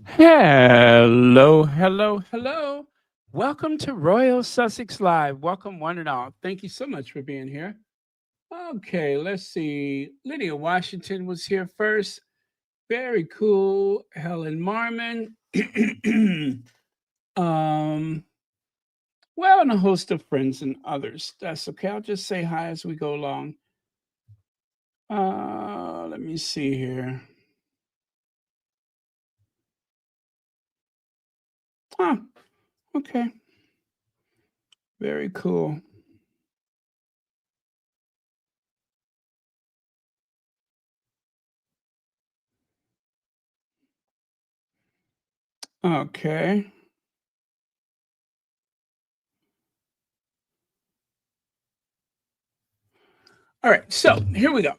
Hello, hello, hello. Welcome to Royal Sussex Live. Welcome, one and all. Thank you so much for being here. Okay, let's see. Lydia Washington was here first. Very cool. Helen Marmon. um, well, and a host of friends and others. That's okay. I'll just say hi as we go along. Let me see here. Huh. Okay. Very cool. Okay. All right, so here we go.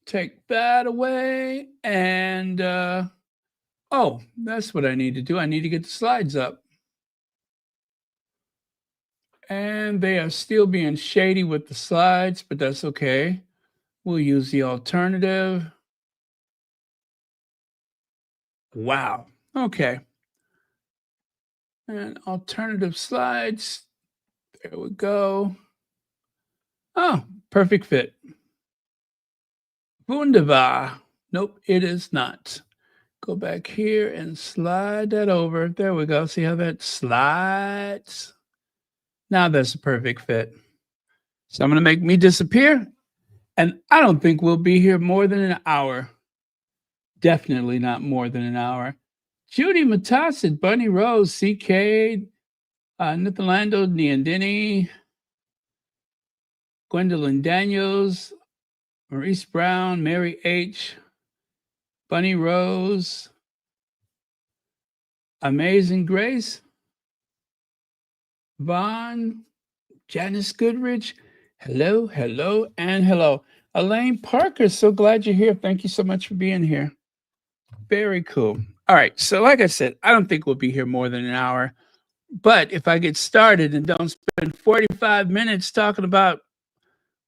Take that away. And oh, that's what I need to do. I need to get the slides up. And they are still being shady with the slides, but that's okay. We'll use the alternative. Wow. Okay. And alternative slides. There we go. Oh, perfect fit. Wunderbar. Nope, it is not. Go back here and slide that over. There we go. See how that slides? Now that's a perfect fit. So I'm going to make me disappear. And I don't think we'll be here more than an hour. Definitely not more than an hour. Judy Matassid, Bunny Rose, CK, Nithalando Niandini, Gwendolyn Daniels, Maurice Brown, Mary H., Bunny Rose, Amazing Grace, Vaughn, Janice Goodrich. Hello, hello, and hello. Elaine Parker, so glad you're here. Thank you so much for being here. Very cool. All right. So, like I said, I don't think we'll be here more than an hour. But if I get started and don't spend 45 minutes talking about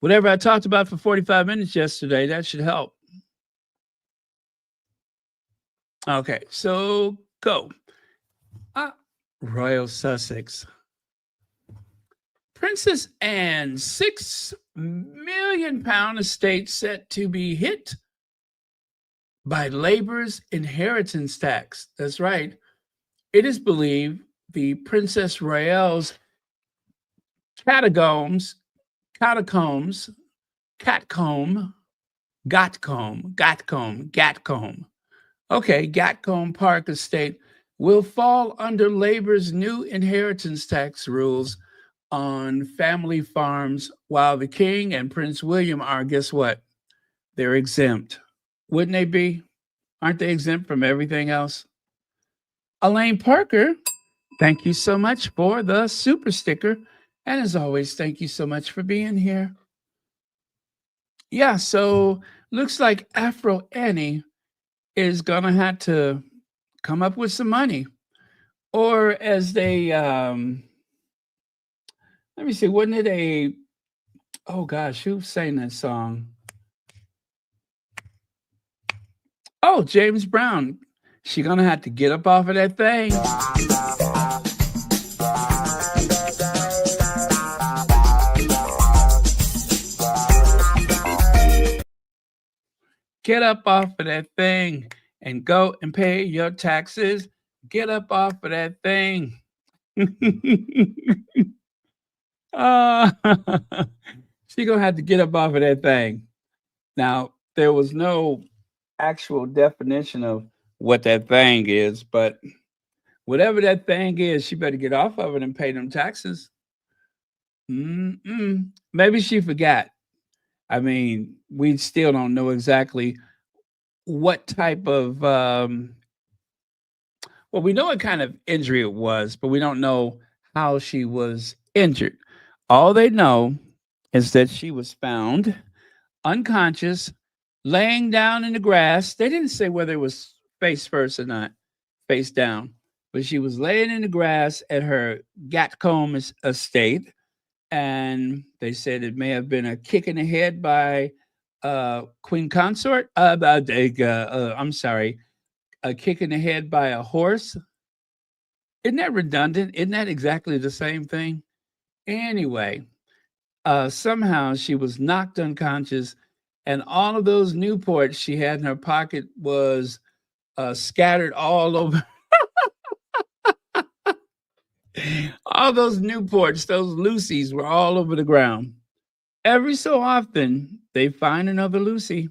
whatever I talked about for 45 minutes yesterday, that should help. Okay. So, go. Royal Sussex. Princess Anne's £6 million estate set to be hit by Labour's inheritance tax. That's right. It is believed the Princess Royale's catacombs, catacombs, catcomb, Gatcombe. Okay, Gatcombe Park Estate will fall under Labour's new inheritance tax rules on family farms, while the King and Prince William are, guess what? They're exempt. Wouldn't they be? Aren't they exempt from everything else? Elaine Parker, thank you so much for the super sticker. And as always, thank you so much for being here. Yeah, so looks like Afro Annie is going to have to come up with some money. Or as they, let me see, wasn't it oh gosh, who sang that song? Oh, James Brown. She going to have to get up off of that thing. Get up off of that thing and go and pay your taxes. Get up off of that thing. uh, she gonna have to get up off of that thing. Now, there was no actual definition of what that thing is, but whatever that thing is, she better get off of it and pay them taxes. Maybe she forgot. I mean, we still don't know exactly what type of well, we know what kind of injury it was, but we don't know how she was injured. All they know is that she was found unconscious, laying down in the grass. They didn't say whether it was face first or not, face down, but she was laying in the grass at her Gatcombe estate. And they said it may have been a kick in the head by Queen Consort. I'm sorry, a kick in the head by a horse. Isn't that redundant? Isn't that exactly the same thing? Anyway, somehow she was knocked unconscious, and all of those Newports she had in her pocket was scattered all over. All those Newports, those Lucy's were all over the ground. Every so often, they find another Lucy.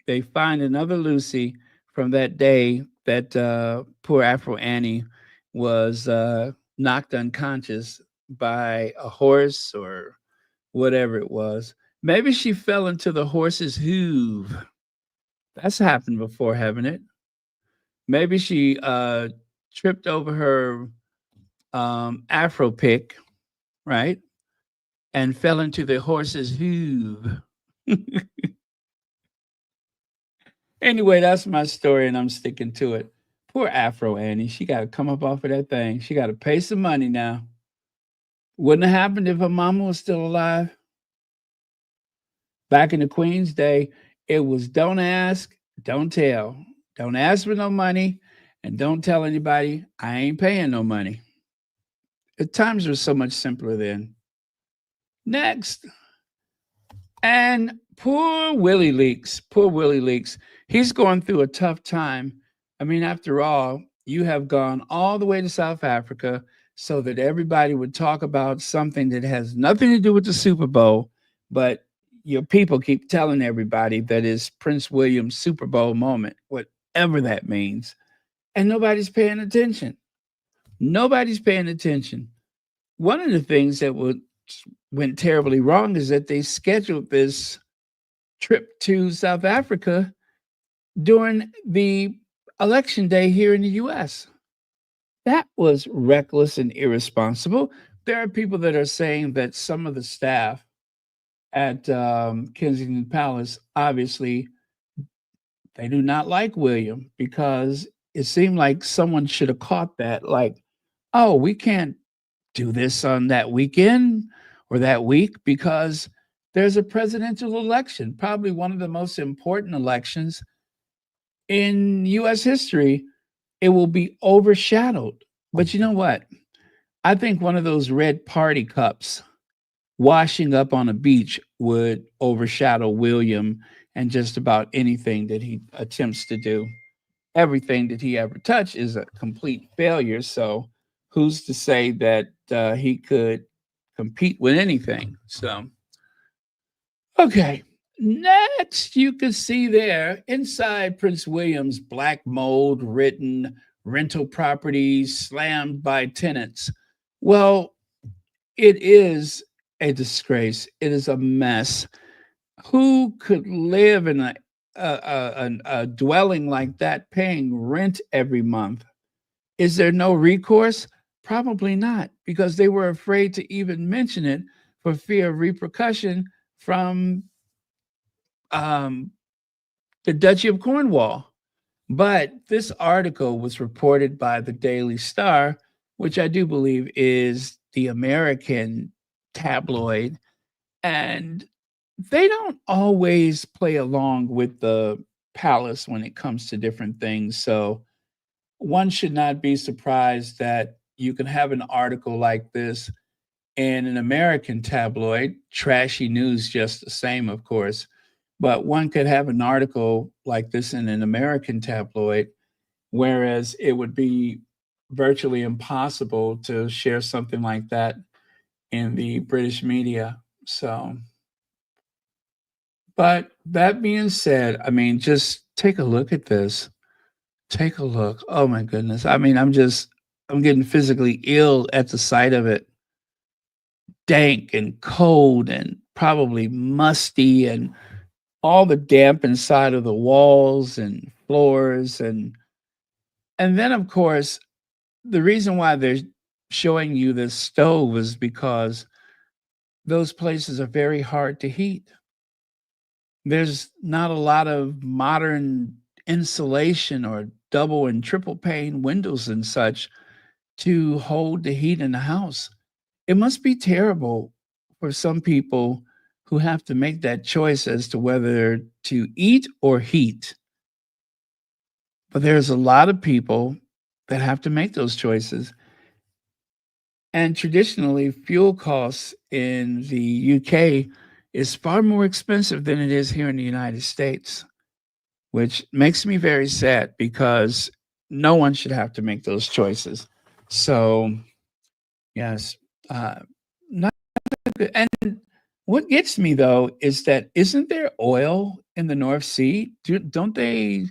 They find another Lucy from that day that poor Afro Annie was knocked unconscious by a horse or whatever it was. Maybe she fell into the horse's hoof. That's happened before, haven't it? Maybe she tripped over her Afro pick, right? And fell into the horse's hoof. Anyway, that's my story, and I'm sticking to it. Poor Afro Annie. She got to come up off of that thing. She got to pay some money now. Wouldn't have happened if her mama was still alive. Back in the Queen's day, it was don't ask, don't tell. Don't ask for no money, and don't tell anybody I ain't paying no money. The times were so much simpler then. Next. And poor Willie Leaks, poor Willie Leaks. He's going through a tough time. I mean, after all, you have gone all the way to South Africa so that everybody would talk about something that has nothing to do with the Super Bowl, but your people keep telling everybody that is Prince William's Super Bowl moment, whatever that means. And nobody's paying attention. Nobody's paying attention. One of the things that went terribly wrong is that they scheduled this trip to South Africa during the election day here in the US. That was reckless and irresponsible. There are people that are saying that some of the staff at Kensington Palace, obviously, they do not like William because it seemed like someone should have caught that. Like, oh, we can't do this on that weekend or that week because there's a presidential election, probably one of the most important elections in US history. It will be overshadowed. But you know what? I think one of those red party cups washing up on a beach would overshadow William and just about anything that he attempts to do. Everything that he ever touched is a complete failure. So who's to say that he could compete with anything? So, okay. Next, you can see there inside Prince William's black mold written rental properties slammed by tenants. Well, it is a disgrace. It is a mess. Who could live in a dwelling like that paying rent every month? Is there no recourse? Probably not, because they were afraid to even mention it for fear of repercussion from um, the Duchy of Cornwall. But this article was reported by the Daily Star, which I do believe is the American tabloid. And they don't always play along with the palace when it comes to different things. So one should not be surprised that you can have an article like this in an American tabloid, trashy news just the same, of course. But one could have an article like this in an American tabloid, whereas it would be virtually impossible to share something like that in the British media. So, but that being said, I mean, just take a look at this. Take a look. Oh my goodness. I mean, I'm getting physically ill at the sight of it. Dank and cold and probably musty and all the damp inside of the walls and floors and then of course the reason why they're showing you this stove is because those places are very hard to heat. There's not a lot of modern insulation or double and triple pane windows and such to hold the heat in the house. It must be terrible for some people who have to make that choice as to whether to eat or heat. But there's a lot of people that have to make those choices. And traditionally, fuel costs in the UK is far more expensive than it is here in the United States, which makes me very sad because no one should have to make those choices. So, yes, uh, not good. And what gets me though is that isn't there oil in the North Sea? Don't they?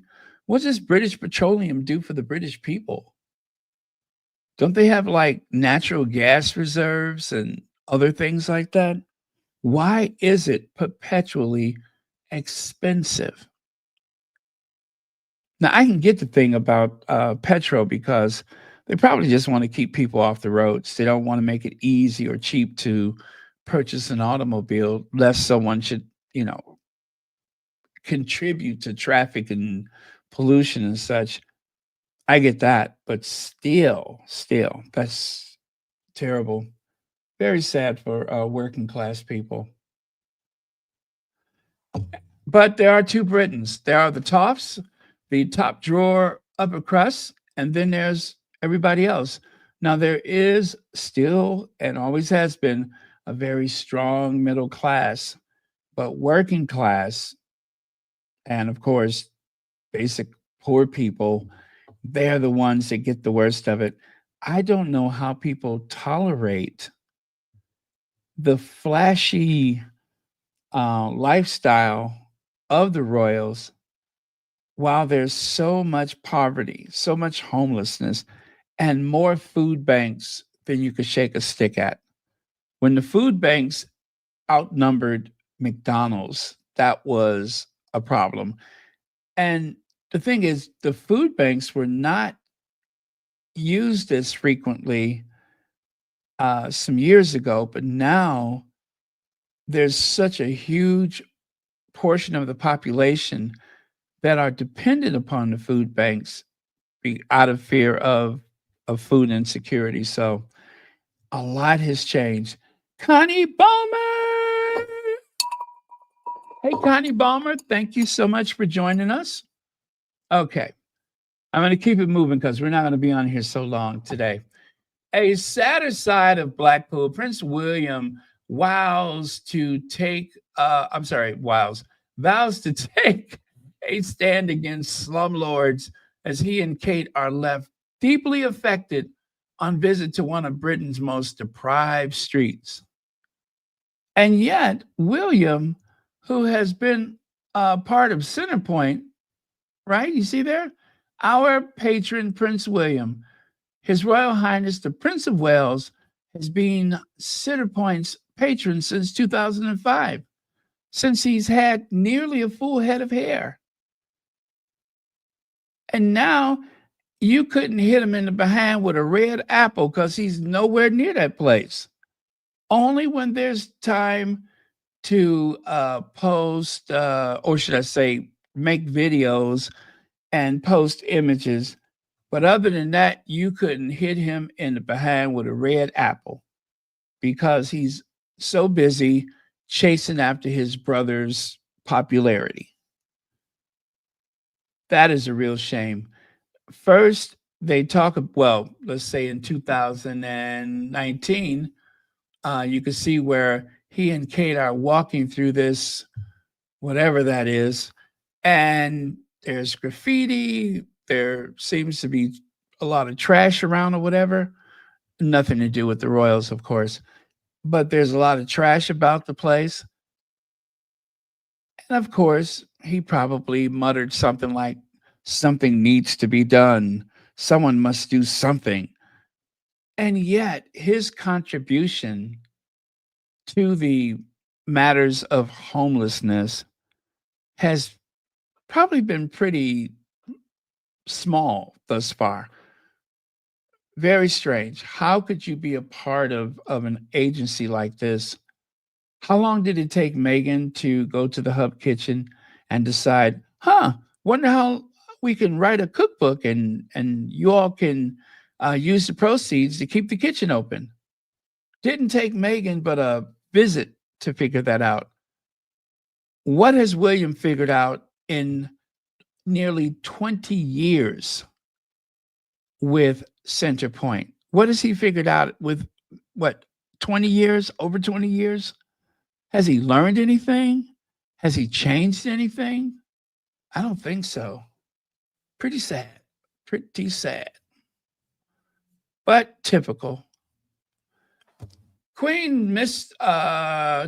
What does British Petroleum do for the British people? Don't they have like natural gas reserves and other things like that? Why is it perpetually expensive? Now, I can get the thing about petrol because they probably just want to keep people off the roads. They don't want to make it easy or cheap to purchase an automobile, lest someone should, you know, contribute to traffic and pollution and such. I get that, but still, that's terrible. Very sad for working class people. But there are two Britons. There are the toffs, the top drawer upper crust, and then there's everybody else. Now, there is still and always has been a very strong middle class, but working class and, of course, basic poor people, they're the ones that get the worst of it. I don't know how people tolerate the flashy lifestyle of the royals while there's so much poverty, so much homelessness, and more food banks than you could shake a stick at. When the food banks outnumbered McDonald's, that was a problem. And the thing is, the food banks were not used as frequently some years ago, but now there's such a huge portion of the population that are dependent upon the food banks out of fear of food insecurity. So a lot has changed. Connie Balmer! Hey, Connie Balmer, thank you so much for joining us. Okay, I'm going to keep it moving because we're not going to be on here so long today. A sadder side of Blackpool, Prince William vows to take, vows to take a stand against slumlords as he and Kate are left deeply affected on visit to one of Britain's most deprived streets. And yet, William, who has been part of Centerpoint, right? You see there? Our patron, Prince William, His Royal Highness, the Prince of Wales, has been Centerpoint's patron since 2005, since he's had nearly a full head of hair. And now you couldn't hit him in the behind with a red apple because he's nowhere near that place. Only when there's time to post, or should I say, make videos and post images. But other than that, you couldn't hit him in the behind with a red apple because he's so busy chasing after his brother's popularity. That is a real shame. First, they talk, well, let's say in 2019, you can see where he and Kate are walking through this, whatever that is, and there's graffiti. There seems to be a lot of trash around or whatever. Nothing to do with the Royals, of course, but there's a lot of trash about the place. And of course, he probably muttered something like, something needs to be done. Someone must do something. And yet, his contribution to the matters of homelessness has probably been pretty small thus far. Very strange. How could you be a part of an agency like this? How long did it take Meghan to go to the Hub Kitchen and decide, wonder how we can write a cookbook and you all can use the proceeds to keep the kitchen open? Didn't take Meghan but a visit to figure that out. What has William figured out in nearly 20 years with Centerpoint. What has he figured out with what, 20 years, over 20 years? Has he learned anything? Has he changed anything? I don't think so. Pretty sad. Pretty sad. But typical. Queen missed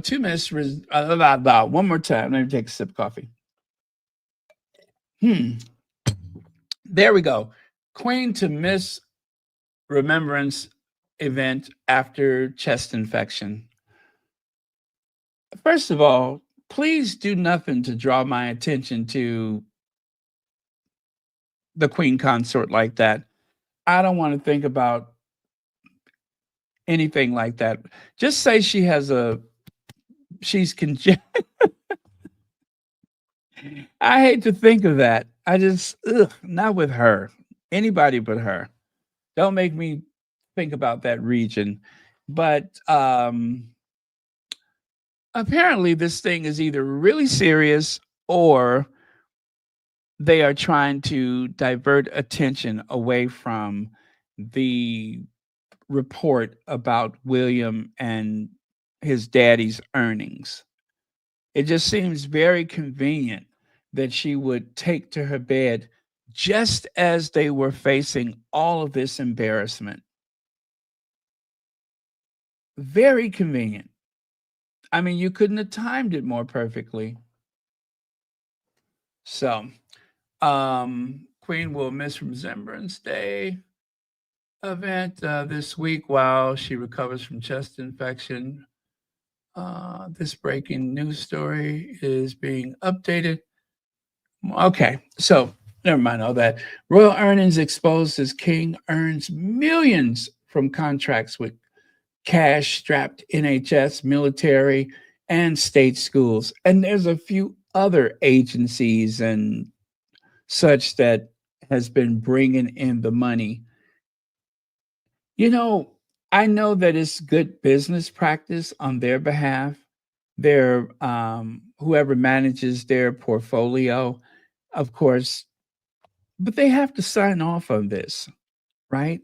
two missed one more time. Let me take a sip of coffee. There we go. Queen to miss Remembrance event after chest infection. First of all, please do nothing to draw my attention to the Queen consort like that. I don't want to think about anything like that. Just say she's congested. I hate to think of that. Not with her. Anybody but her. Don't make me think about that region. But apparently this thing is either really serious or they are trying to divert attention away from the report about William and his daddy's earnings. It just seems very convenient that she would take to her bed just as they were facing all of this embarrassment. Very convenient. I mean, you couldn't have timed it more perfectly. So, Queen will miss Remembrance Day event this week while she recovers from chest infection. This breaking news story is being updated. Okay, so never mind all that. Royal earnings exposed as king earns millions from contracts with cash-strapped NHS, military, and state schools. And there's a few other agencies and such that has been bringing in the money. You know, I know that it's good business practice on their behalf. Their whoever manages their portfolio, of course, but they have to sign off on this, right?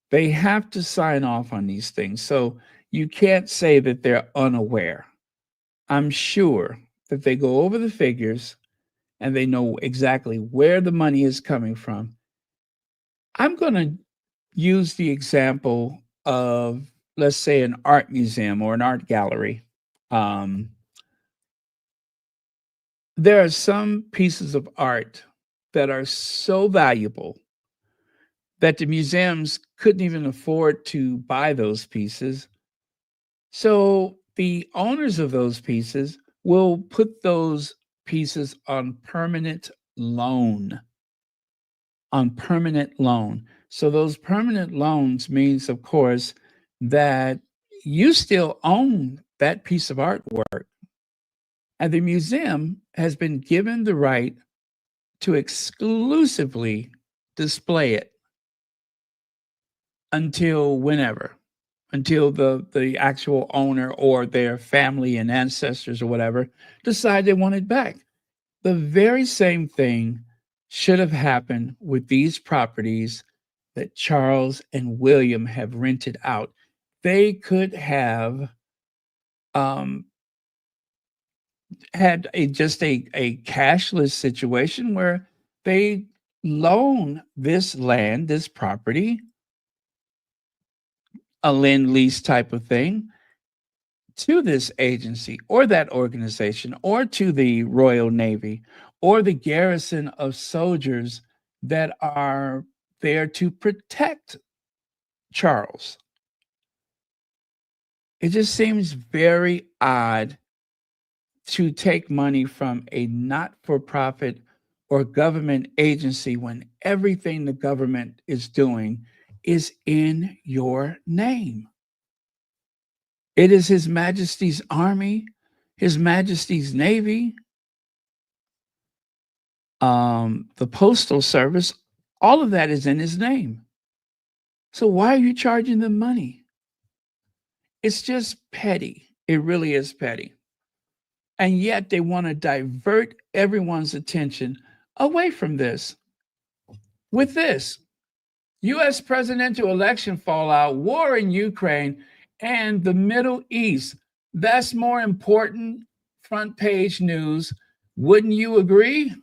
They have to sign off on these things. So you can't say that they're unaware. I'm sure that they go over the figures and they know exactly where the money is coming from. I'm going to use the example of, let's say, an art museum or an art gallery. Um, there are some pieces of art that are so valuable that the museums couldn't even afford to buy those pieces. So the owners of those pieces will put those pieces on permanent loan. On permanent loan. So those permanent loans means, of course, that you still own that piece of artwork. And the museum has been given the right to exclusively display it until whenever, until the actual owner or their family and ancestors or whatever decide they want it back. The very same thing should have happened with these properties that Charles and William have rented out. They could have had a cashless situation where they loan this land, this property, a lend lease type of thing, to this agency or that organization or to the Royal Navy or the garrison of soldiers that are there to protect Charles. It just seems very odd to take money from a not for profit or government agency when everything the government is doing is in your name. It is His Majesty's Army, His Majesty's Navy, the Postal Service, all of that is in His name. So why are you charging them money? It's just petty. It really is petty. And yet they want to divert everyone's attention away from this with this U.S. presidential election fallout, war in Ukraine, and the Middle East. That's more important front page news. Wouldn't you agree?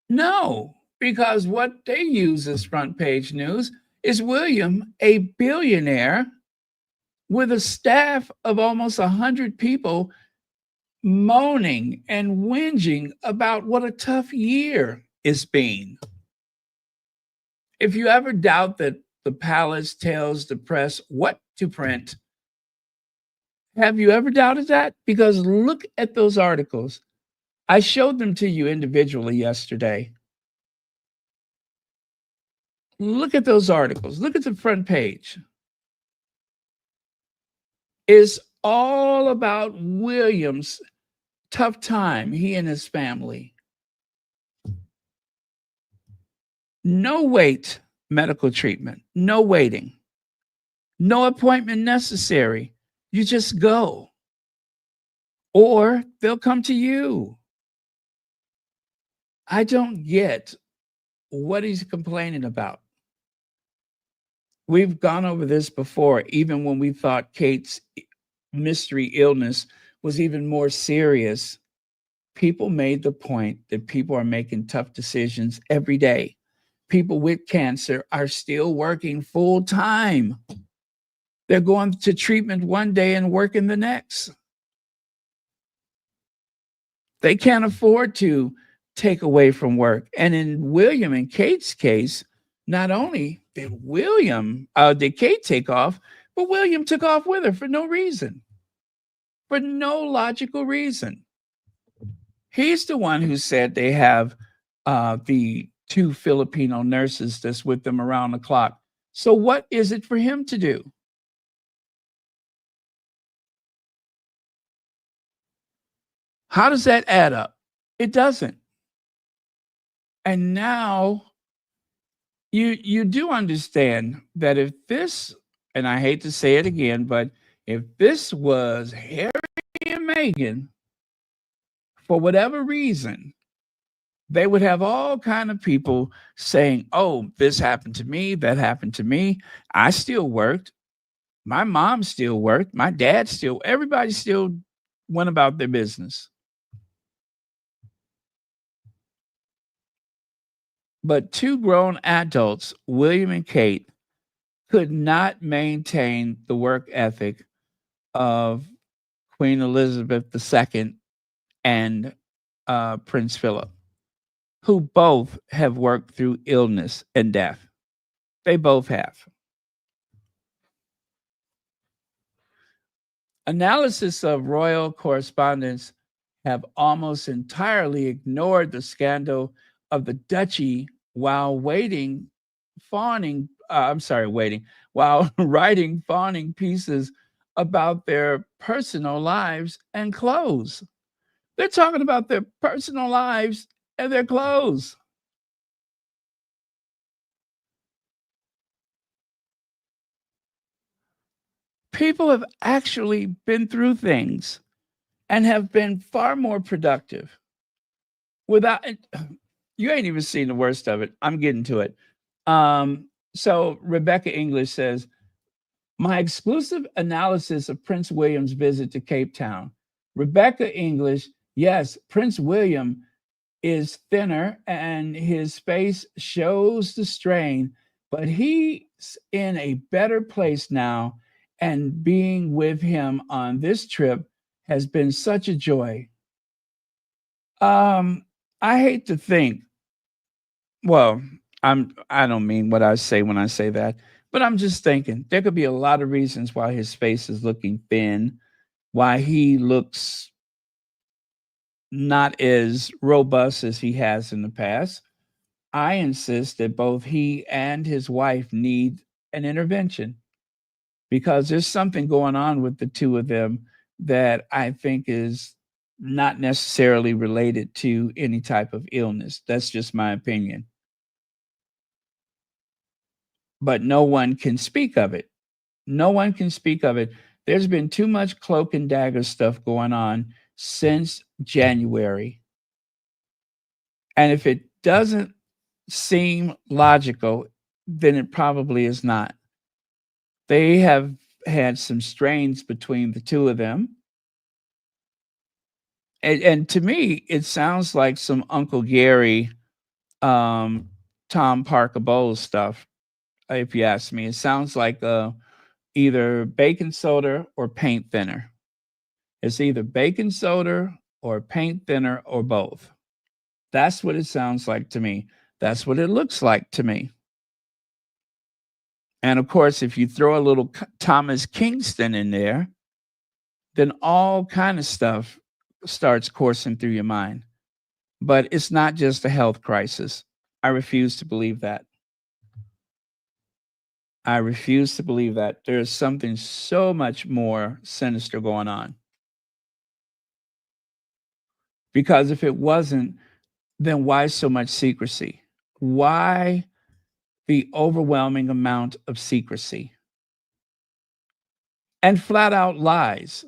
No, because what they use as front page news is William, a billionaire with a staff of almost 100 people, moaning and whinging about what a tough year it's been. If you ever doubt that the palace tells the press what to print, have you ever doubted that? Because look at those articles. I showed them to you individually yesterday. Look at those articles. Look at the front page. It's all about William's tough time, he and his family. No wait, medical treatment, no waiting, no appointment necessary. You just go, or they'll come to you. I don't get what he's complaining about. We've gone over this before, even when we thought Kate's mystery illness was even more serious. People made the point that people are making tough decisions every day. People with cancer are still working full time. They're going to treatment one day and working the next. They can't afford to take away from work. And in William and Kate's case, not only did Kate take off, but William took off with her for no reason, for no logical reason. He's the one who said they have the 2 Filipino nurses that's with them around the clock. So what is it for him to do? How does that add up? It doesn't. And now you do understand that if this, and I hate to say it again, but if this was Harry and Meghan, for whatever reason, they would have all kind of people saying, oh, this happened to me, that happened to me. I still worked. My mom still worked. My dad still, everybody still went about their business. But 2 grown adults, William and Kate, could not maintain the work ethic of Queen Elizabeth II and Prince Philip, who both have worked through illness and death. They both have. Analysis of royal correspondence have almost entirely ignored the scandal of the duchy while while writing fawning pieces about their personal lives and clothes. They're talking about their personal lives and their clothes. People have actually been through things and have been far more productive without you ain't even seen the worst of it. I'm getting to it. So Rebecca English says, my exclusive analysis of Prince William's visit to Cape Town. Rebecca English, yes, Prince William is thinner and his face shows the strain, but he's in a better place now. And being with him on this trip has been such a joy. I hate to think, well, I don't mean what I say when I say that, but I'm just thinking there could be a lot of reasons why his face is looking thin, why he looks not as robust as he has in the past. I insist that both he and his wife need an intervention because there's something going on with the two of them that I think is not necessarily related to any type of illness. That's just my opinion. But no one can speak of it. No one can speak of it. There's been too much cloak and dagger stuff going on since January. And if it doesn't seem logical, then it probably is not. They have had some strains between the two of them. And to me, it sounds like some Uncle Gary, um, Tom Parker Bowles stuff, if you ask me. It sounds like either baking soda or paint thinner. It's either baking soda or paint thinner or both. That's what it sounds like to me. That's what it looks like to me. And of course, if you throw a little Thomas Kingston in there, then all kind of stuff starts coursing through your mind. But it's not just a health crisis. I refuse to believe that. I refuse to believe that. There's something so much more sinister going on. Because if it wasn't, then why so much secrecy? Why the overwhelming amount of secrecy and flat out lies?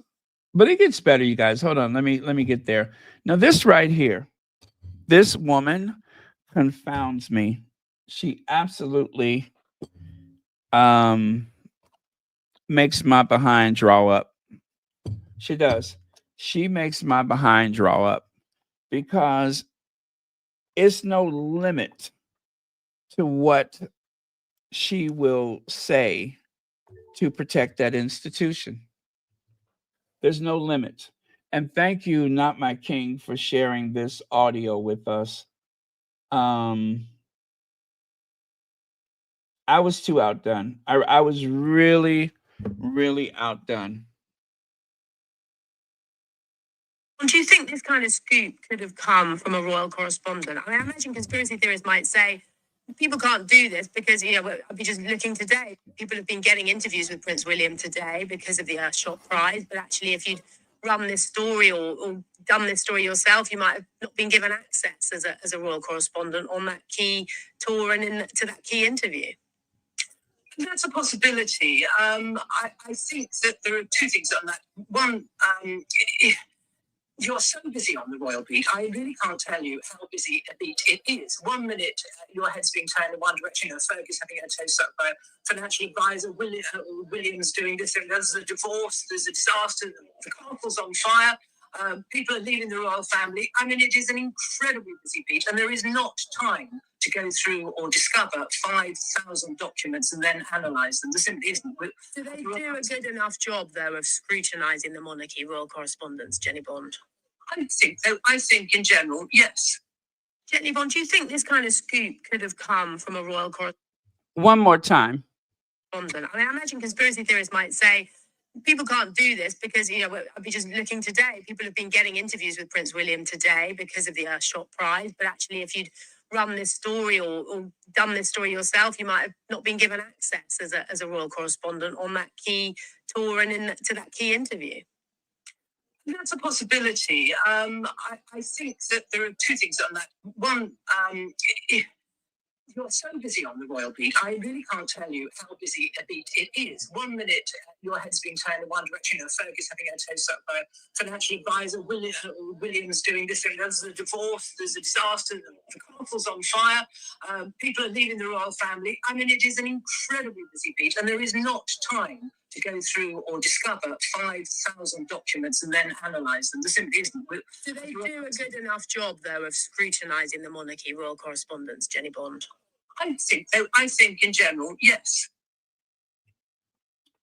But it gets better, you guys. Hold on, let me get there. Now, this right here, this woman confounds me. She absolutely makes my behind draw up. She does. She makes my behind draw up because it's no limit to what she will say to protect that institution. There's no limit. And thank you, Not My King, for sharing this audio with us. I was too outdone. I was really, really outdone. Do you think this kind of scoop could have come from a royal correspondent? I imagine conspiracy theorists might say people can't do this because, I'll be just looking today. People have been getting interviews with Prince William today because of the Earthshot Prize. But actually, if you'd run this story or done this story yourself, you might have not been given access as a royal correspondent on that key tour and to that key interview. That's a possibility. I think that there are two things on that. One, you're so busy on the royal beat. I really can't tell you how busy a beat it is. 1 minute, your head's being turned in one direction. Fergus having a toast up by a financial advisor. William's doing this. There's a divorce. There's a disaster. The castle's on fire. People are leaving the royal family. I mean, it is an incredibly busy beat, and there is not time to go through or discover 5,000 documents and then analyse them. There simply isn't. Do they do a good enough job, though, of scrutinising the monarchy royal correspondence, Jenny Bond? I think so. I think in general, yes. Jenny Bond, do you think this kind of scoop could have come from a royal correspondent? One more time. I imagine conspiracy theorists might say people can't do this because, I'll be just looking today. People have been getting interviews with Prince William today because of the Earthshot Prize. But actually, if you'd run this story or done this story yourself, you might have not been given access as a royal correspondent on that key tour and to that key interview. That's a possibility. I think that there are two things on that. One, you're so busy on the royal beat. I really can't tell you how busy a beat it is. 1 minute, your head's being turned in one direction. Fergus having a toast up by a financial advisor. William's doing this. There's a divorce. There's a disaster. The castle's on fire. People are leaving the royal family. I mean, it is an incredibly busy beat, and there is not time to go through or discover 5,000 documents and then analyse them. There simply isn't. Do they do a good enough job, though, of scrutinising the monarchy royal correspondence, Jenny Bond? I think so. I think in general, yes.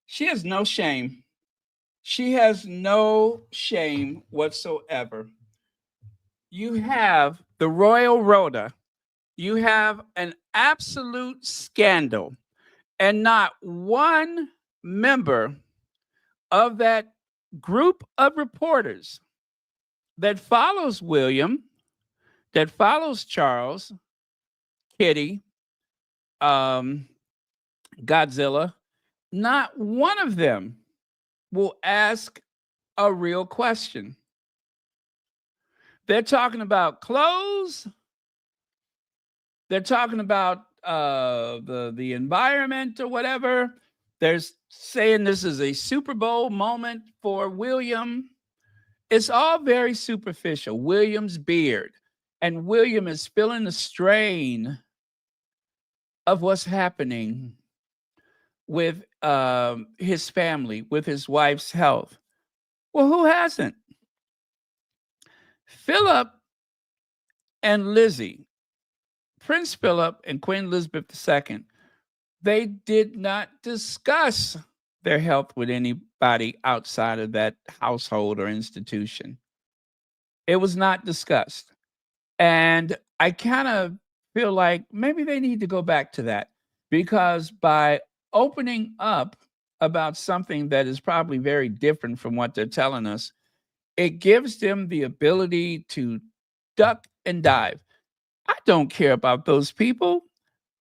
She has no shame. She has no shame whatsoever. You have the Royal Rota. You have an absolute scandal. And not one member of that group of reporters that follows William, that follows Charles, Kitty, Godzilla, not one of them will ask a real question. They're talking about clothes. They're talking about the environment or whatever. They're saying this is a Super Bowl moment for William. It's all very superficial. William's beard. And William is feeling the strain of what's happening with his family, with his wife's health. Well, who hasn't? Philip and Lizzie, Prince Philip and Queen Elizabeth II, they did not discuss their health with anybody outside of that household or institution. It was not discussed. And I kind of feel like maybe they need to go back to that, because by opening up about something that is probably very different from what they're telling us, it gives them the ability to duck and dive. I don't care about those people,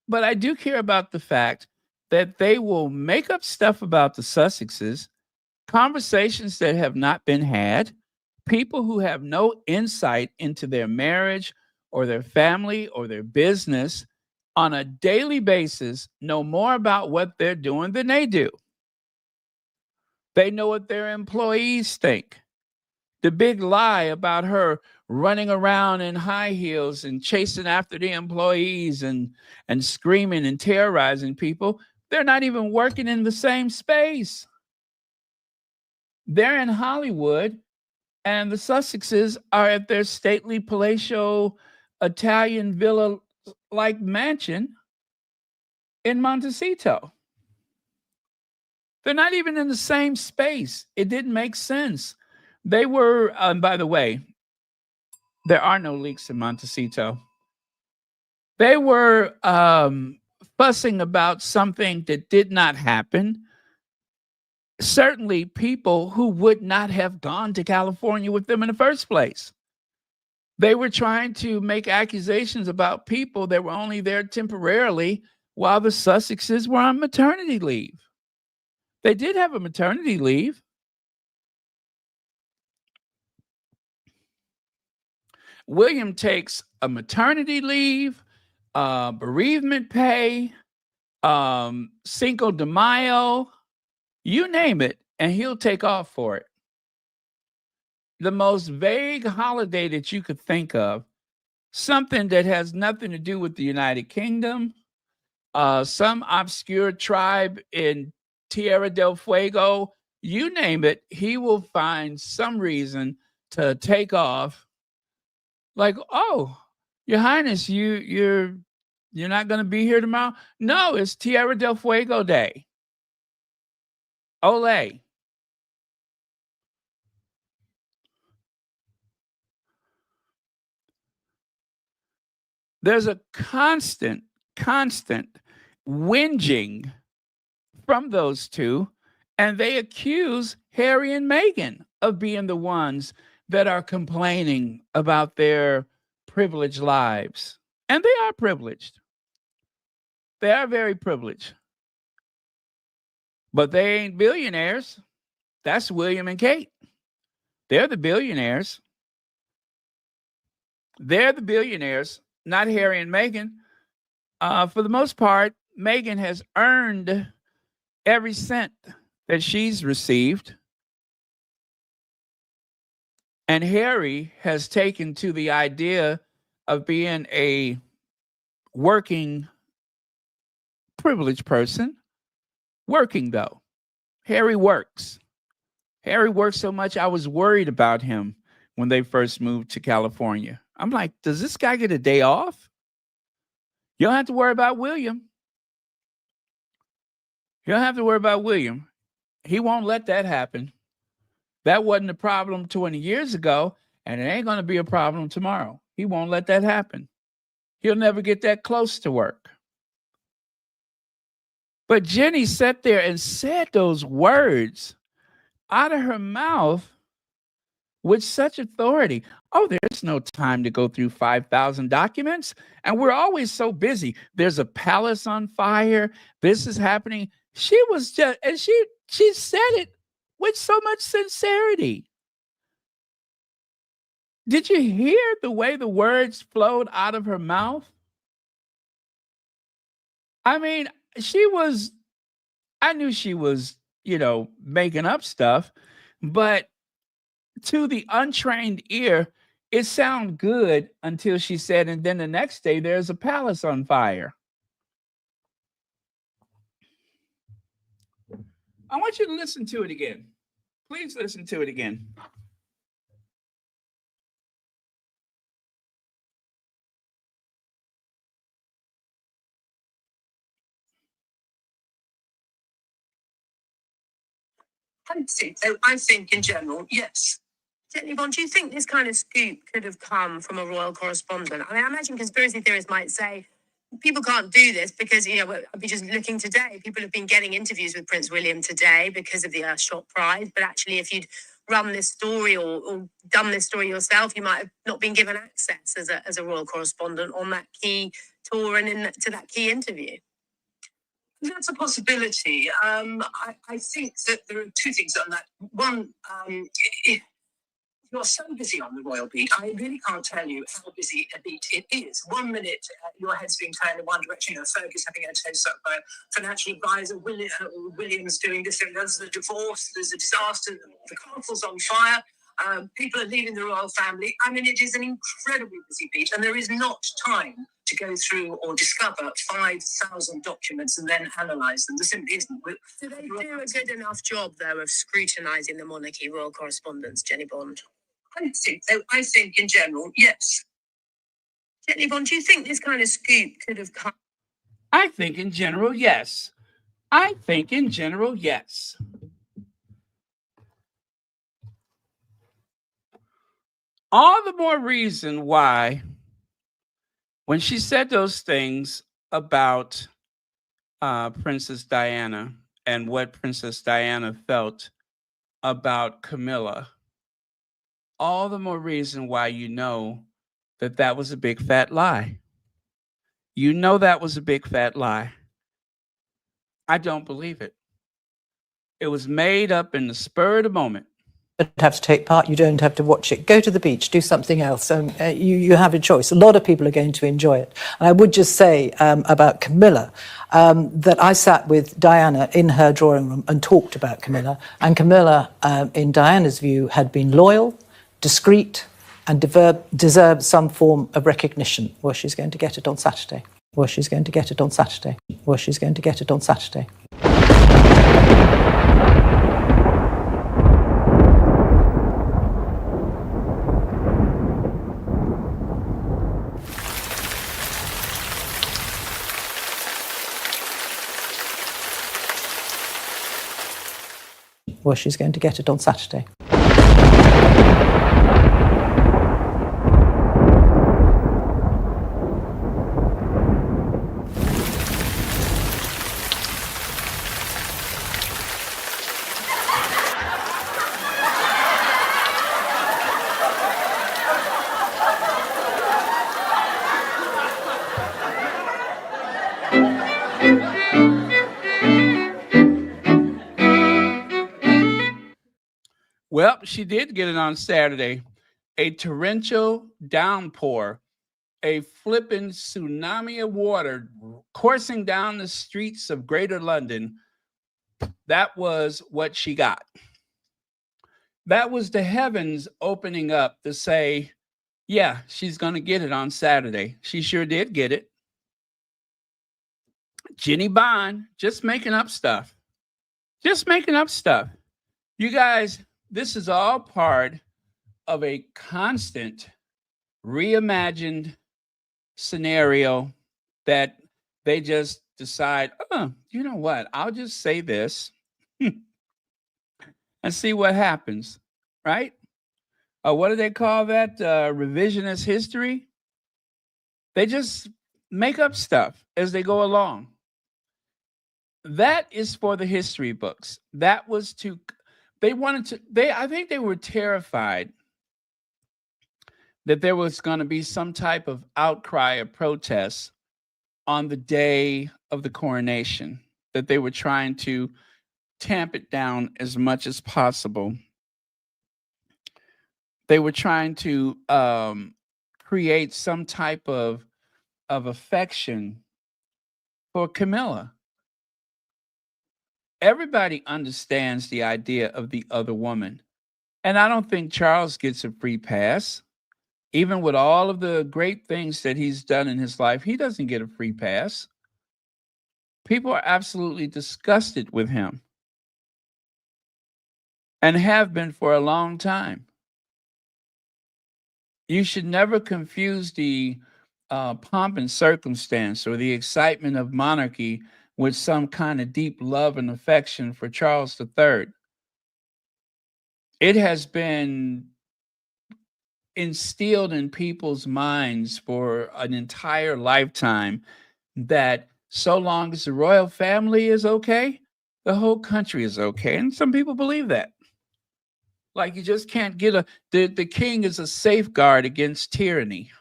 but I do care about the fact that they will make up stuff about the Sussexes, conversations that have not been had, people who have no insight into their marriage or their family or their business on a daily basis know more about what they're doing than they do. They know what their employees think. The big lie about her running around in high heels and chasing after the employees and screaming and terrorizing people, they're not even working in the same space. They're in Hollywood, and the Sussexes are at their stately palatial Italian villa-like mansion in Montecito. They're not even in the same space. It didn't make sense. They were, by the way, there are no leaks in Montecito. They were fussing about something that did not happen. Certainly people who would not have gone to California with them in the first place. They were trying to make accusations about people that were only there temporarily while the Sussexes were on maternity leave. They did have a maternity leave. William takes a maternity leave, bereavement pay, Cinco de Mayo, you name it, and he'll take off for it. The most vague holiday that you could think of, something that has nothing to do with the United Kingdom, some obscure tribe in Tierra del Fuego, you name it, he will find some reason to take off. Like, oh, Your Highness, you're not going to be here tomorrow? No, it's Tierra del Fuego Day. Ole. There's a constant whinging from those two, and they accuse Harry and Meghan of being the ones that are complaining about their privileged lives. And they are privileged. They are very privileged. But they ain't billionaires. That's William and Kate. They're the billionaires. They're the billionaires, not Harry and Meghan. For the most part, Meghan has earned every cent that she's received. And Harry has taken to the idea of being a working, privileged person. Working, though. Harry works. Harry works so much, I was worried about him when they first moved to California. I'm like, does this guy get a day off? You don't have to worry about William. You don't have to worry about William. He won't let that happen. That wasn't a problem 20 years ago, and it ain't going to be a problem tomorrow. He won't let that happen. He'll never get that close to work. But Jenny sat there and said those words out of her mouth with such authority. Oh, there's no time to go through 5,000 documents. And we're always so busy. There's a palace on fire. This is happening. She was just, and she said it with so much sincerity. Did you hear the way the words flowed out of her mouth? I mean, I knew she was, making up stuff, but to the untrained ear, It sounded good until she said, and then the next day there's a palace on fire. I want you to listen to it again. Please listen to it again. I think in general, yes. Gently, Yvonne, do you think this kind of scoop could have come from a royal correspondent? I imagine conspiracy theorists might say people can't do this because, I'd be just looking today. People have been getting interviews with Prince William today because of the Earthshot Prize. But actually, if you'd run this story or done this story yourself, you might have not been given access as a royal correspondent on that key tour and to that key interview. That's a possibility. I think that there are two things on that. One, if you're so busy on the royal beat, I really can't tell you how busy a beat it is. 1 minute, your head's being turned in one direction, Fergus having a toast up by a financial advisor, Williams doing this, and there's the divorce, there's a disaster, the castle's on fire. People are leaving the royal family. I mean, it is an incredibly busy beat, and there is not time to go through or discover 5,000 documents and then analyse them. There simply isn't. Do they do a good enough job, though, of scrutinising the monarchy royal correspondence, Jenny Bond? I think in general, yes. Jenny Bond, do you think this kind of scoop could have come? I think in general, yes. I think in general, yes. All the more reason why, when she said those things about Princess Diana and what Princess Diana felt about Camilla, all the more reason why you know that that was a big fat lie. You know that was a big fat lie. I don't believe it. It was made up in the spur of the moment. You don't have to take part, you don't have to watch it. Go to the beach, do something else. You have a choice. A lot of people are going to enjoy it. And I would just say about Camilla, that I sat with Diana in her drawing room and talked about Camilla. And Camilla, in Diana's view, had been loyal, discreet, and deserved some form of recognition. Well, she's going to get it on Saturday. Well, she's going to get it on Saturday. Well, she's going to get it on Saturday. Well, she's going to get it on Saturday. Well, she did get it on Saturday. A torrential downpour, a flipping tsunami of water coursing down the streets of Greater London. That was what she got. That was the heavens opening up to say, yeah, she's going to get it on Saturday. She sure did get it. Jenny Bond, just making up stuff. Just making up stuff. You guys, this is all part of a constant reimagined scenario that they just decide, oh, you know what? I'll just say this and see what happens, right? What do they call that? Revisionist history? They just make up stuff as they go along. That is for the history books. That was to, I think they were terrified that there was going to be some type of outcry or protest on the day of the coronation, that they were trying to tamp it down as much as possible. They were trying to create some type of affection for Camilla. Everybody understands the idea of the other woman. And I don't think Charles gets a free pass. Even with all of the great things that he's done in his life, he doesn't get a free pass. People are absolutely disgusted with him and have been for a long time. You should never confuse the pomp and circumstance or the excitement of monarchy with some kind of deep love and affection for Charles III. It has been instilled in people's minds for an entire lifetime that so long as the royal family is okay, the whole country is okay. And some people believe that. Like you just can't get the king is a safeguard against tyranny.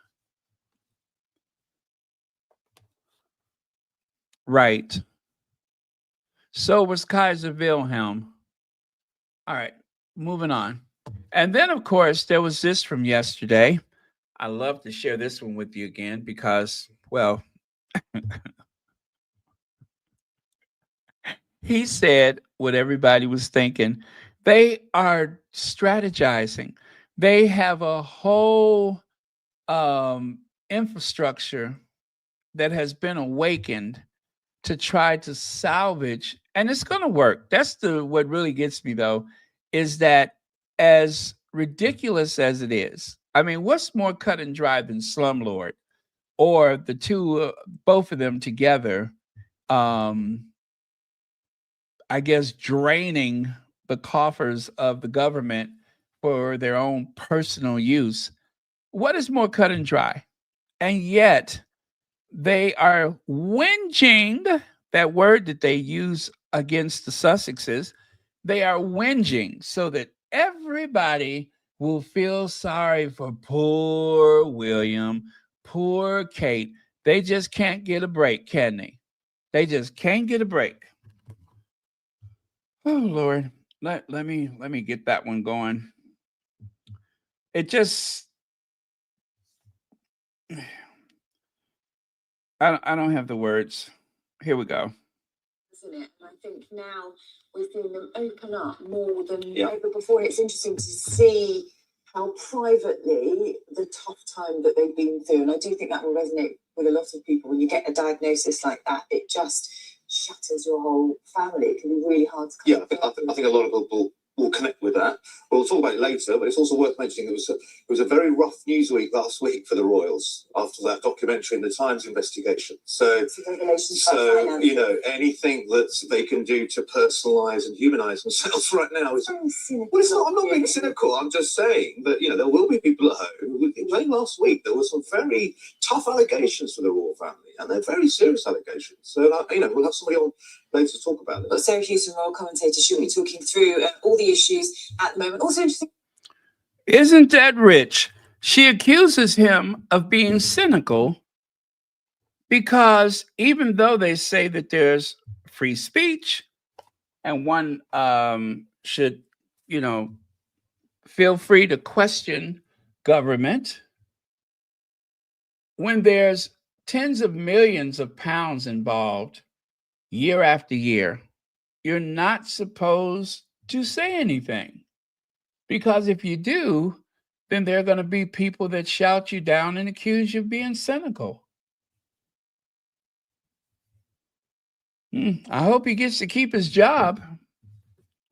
Right. So was Kaiser Wilhelm. All right, moving on. And then, of course, there was this from yesterday. I love to share this one with you again because, well, he said what everybody was thinking. They are strategizing. They have a whole infrastructure that has been awakened to try to salvage, and it's going to work. That's the what really gets me though, is that as ridiculous as it is, I mean, what's more cut and dry than Slumlord or the two, both of them together? Um, I guess draining the coffers of the government for their own personal use. What is more cut and dry? And yet they are whinging, that word that they use against the Sussexes. They are whinging so that everybody will feel sorry for poor William, poor Kate. They just can't get a break, can they? They just can't get a break. Oh Lord, let me get that one going. It just I don't have the words. Here we go. Isn't it? And I think now we're seeing them open up more than ever before. It's interesting to see how privately the tough time that they've been through. And I do think that will resonate with a lot of people. When you get a diagnosis like that, it just shatters your whole family. It can be really hard to I think a lot of people will connect with that. We'll talk about it later, but it's also worth mentioning it was a very rough news week last week for the royals after that documentary in the Times investigation. So you know, anything that they can do to personalise and humanise themselves right now is well, it's not, I'm not being cynical. I'm just saying that, you know, there will be people at home. Only last week there were some very tough allegations for the royal family, and they're very serious allegations. So you know, we'll have somebody on later to talk about it. But Sarah Houston, royal commentator, she'll be talking through all the issues at the moment. Also interesting. Isn't that rich? She accuses him of being cynical because even though they say that there's free speech and one should, you know, feel free to question government, when there's tens of millions of pounds involved year after year, you're not supposed to say anything. Because if you do, then there are going to be people that shout you down and accuse you of being cynical. I hope he gets to keep his job.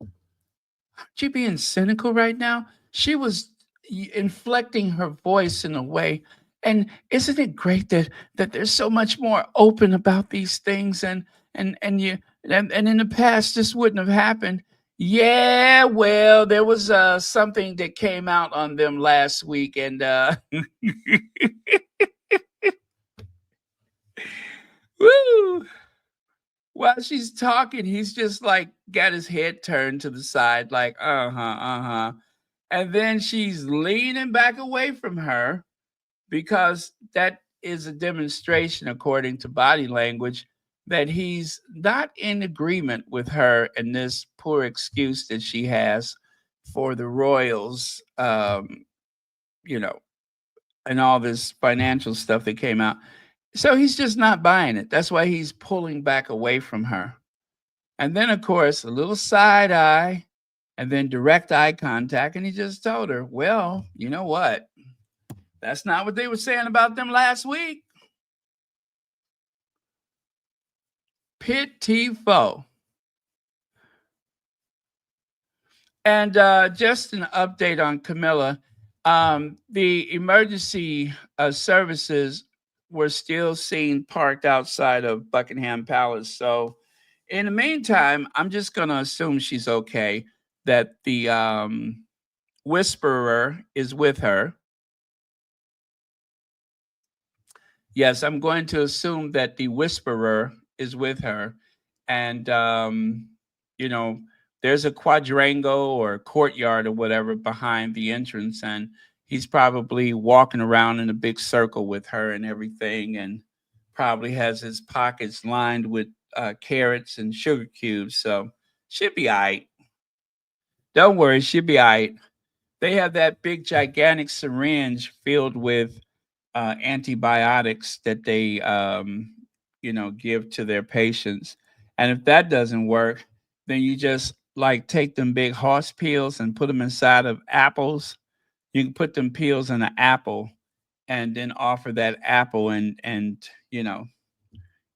Aren't you being cynical right now? She was inflecting her voice in a way. And isn't it great that they're so much more open about these things and in the past this wouldn't have happened. Yeah, well, there was something that came out on them last week, and woo! While she's talking, he's just like got his head turned to the side, like uh-huh. And then she's leaning back away from her because that is a demonstration, according to body language, that he's not in agreement with her and this poor excuse that she has for the royals, you know, and all this financial stuff that came out. So he's just not buying it. That's why he's pulling back away from her. And then, of course, a little side eye and then direct eye contact. And he just told her, well, you know what? That's not what they were saying about them last week. Pitiful. And just an update on Camilla. The emergency services were still seen parked outside of Buckingham Palace. So, in the meantime, I'm just going to assume she's okay, that the whisperer is with her. Yes, I'm going to assume that the whisperer is with her. And, you know, there's a quadrangle or courtyard or whatever behind the entrance. And he's probably walking around in a big circle with her and everything. And probably has his pockets lined with carrots and sugar cubes. So she'll be all right. Don't worry, she'll be all right. They have that big, gigantic syringe filled with antibiotics that they, give to their patients. And if that doesn't work, then you just like take them big horse pills and put them inside of apples. You can put them pills in an apple and then offer that apple and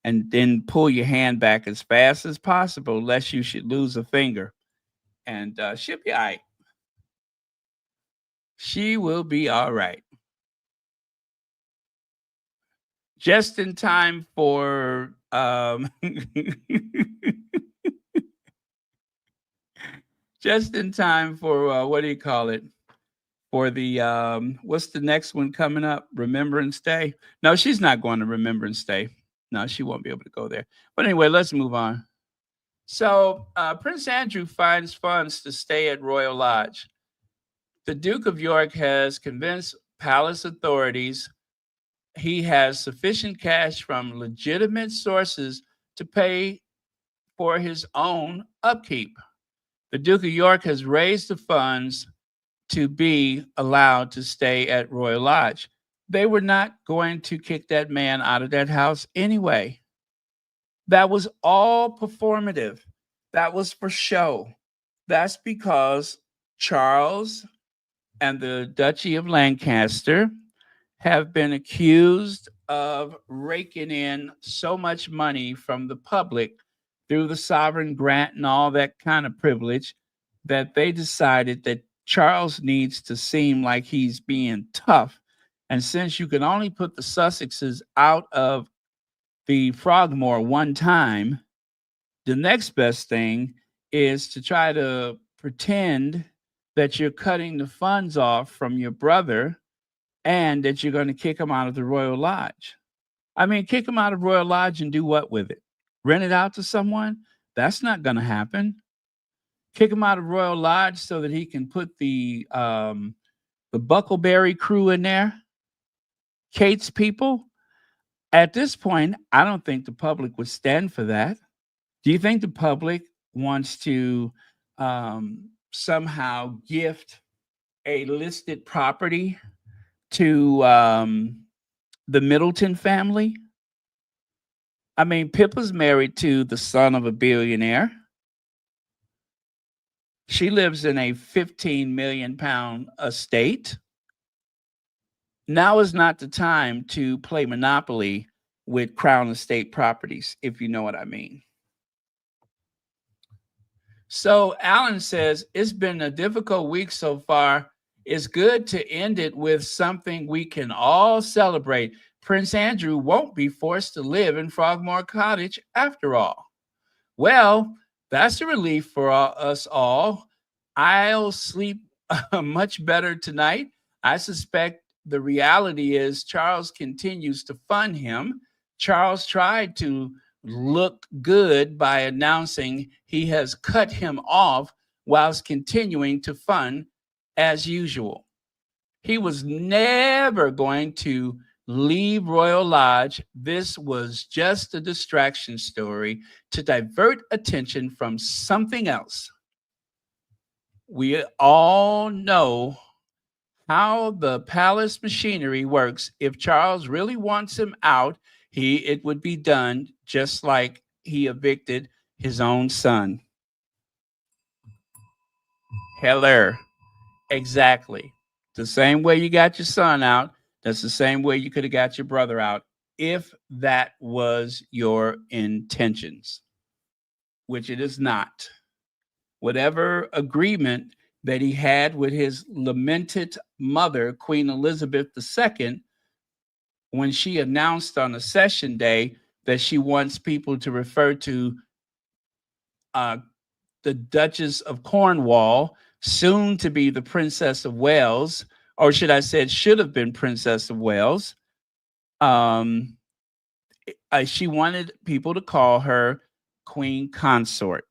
then pull your hand back as fast as possible, lest you should lose a finger. And she'll be all right. She will be all right. Just in time for just in time for what do you call it? For the what's the next one coming up? Remembrance Day? No, she's not going to Remembrance Day. No, she won't be able to go there. But anyway, let's move on. So Prince Andrew finds funds to stay at Royal Lodge. The Duke of York has convinced palace authorities he has sufficient cash from legitimate sources to pay for his own upkeep. The Duke of York has raised the funds to be allowed to stay at Royal Lodge. They were not going to kick that man out of that house anyway. That was all performative. That was for show. That's because Charles and the Duchy of Lancaster have been accused of raking in so much money from the public through the sovereign grant and all that kind of privilege that they decided that Charles needs to seem like he's being tough. And since you can only put the Sussexes out of the Frogmore one time, the next best thing is to try to pretend that you're cutting the funds off from your brother and that you're going to kick him out of the Royal Lodge. I mean, kick him out of Royal Lodge and do what with it? Rent it out to someone? That's not going to happen. Kick him out of Royal Lodge so that he can put the Buckleberry crew in there, Kate's people. At this point, I don't think the public would stand for that. Do you think the public wants to somehow gift a listed property to the Middleton family? I mean, Pippa's married to the son of a billionaire. She lives in a 15 million pound estate. Now is not the time to play Monopoly with Crown Estate properties, if you know what I mean. So Alan says, it's been a difficult week so far. It's good to end it with something we can all celebrate. Prince Andrew won't be forced to live in Frogmore Cottage after all. Well, that's a relief for us all. I'll sleep much better tonight. I suspect the reality is Charles continues to fund him. Charles tried to look good by announcing he has cut him off whilst continuing to fund as usual. He was never going to leave Royal Lodge. This was just a distraction story to divert attention from something else. We all know how the palace machinery works. If Charles really wants him out, it would be done just like he evicted his own son. Hello. Exactly. The same way you got your son out, That's the same way you could have got your brother out if that was your intentions, which it is not. Whatever agreement that he had with his lamented mother, Queen Elizabeth II, when she announced on a session day that she wants people to refer to the Duchess of Cornwall, soon to be the Princess of Wales, or should I say, it should have been Princess of Wales. She wanted people to call her Queen Consort,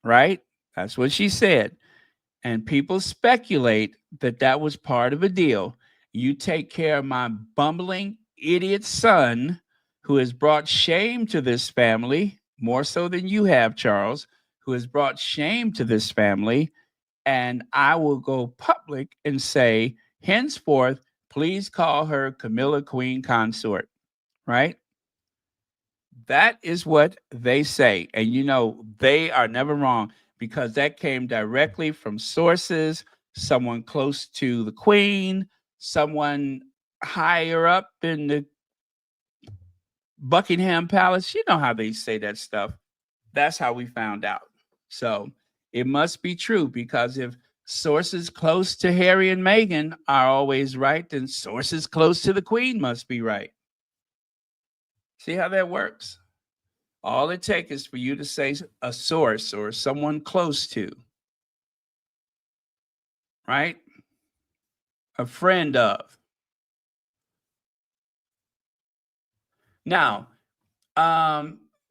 right? That's what she said. And people speculate that that was part of a deal. You take care of my bumbling idiot son, who has brought shame to this family, more so than you have, Charles, who has brought shame to this family. And I will go public and say, henceforth, please call her Camilla Queen Consort, right? That is what they say. And you know, they are never wrong because that came directly from sources, someone close to the Queen, someone higher up in the Buckingham Palace. You know how they say that stuff. That's how we found out. So it must be true because if sources close to Harry and Meghan are always right, then sources close to the Queen must be right. See how that works? All it takes is for you to say a source or someone close to, right? A friend of. Now,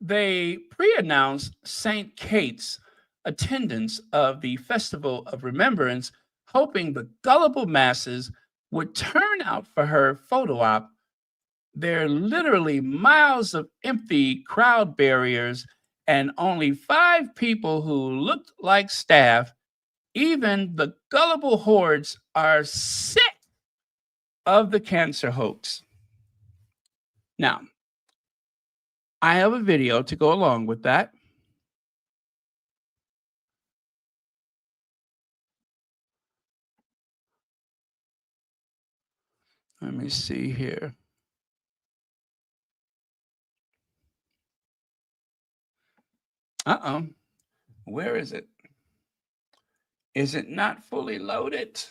they pre-announced St. Kate's attendance of the Festival of Remembrance, hoping the gullible masses would turn out for her photo op. There are literally miles of empty crowd barriers and only 5 people who looked like staff. Even the gullible hordes are sick of the cancer hoax. Now, I have a video to go along with that. Let me see here. Uh-oh. Where is it? Is it not fully loaded?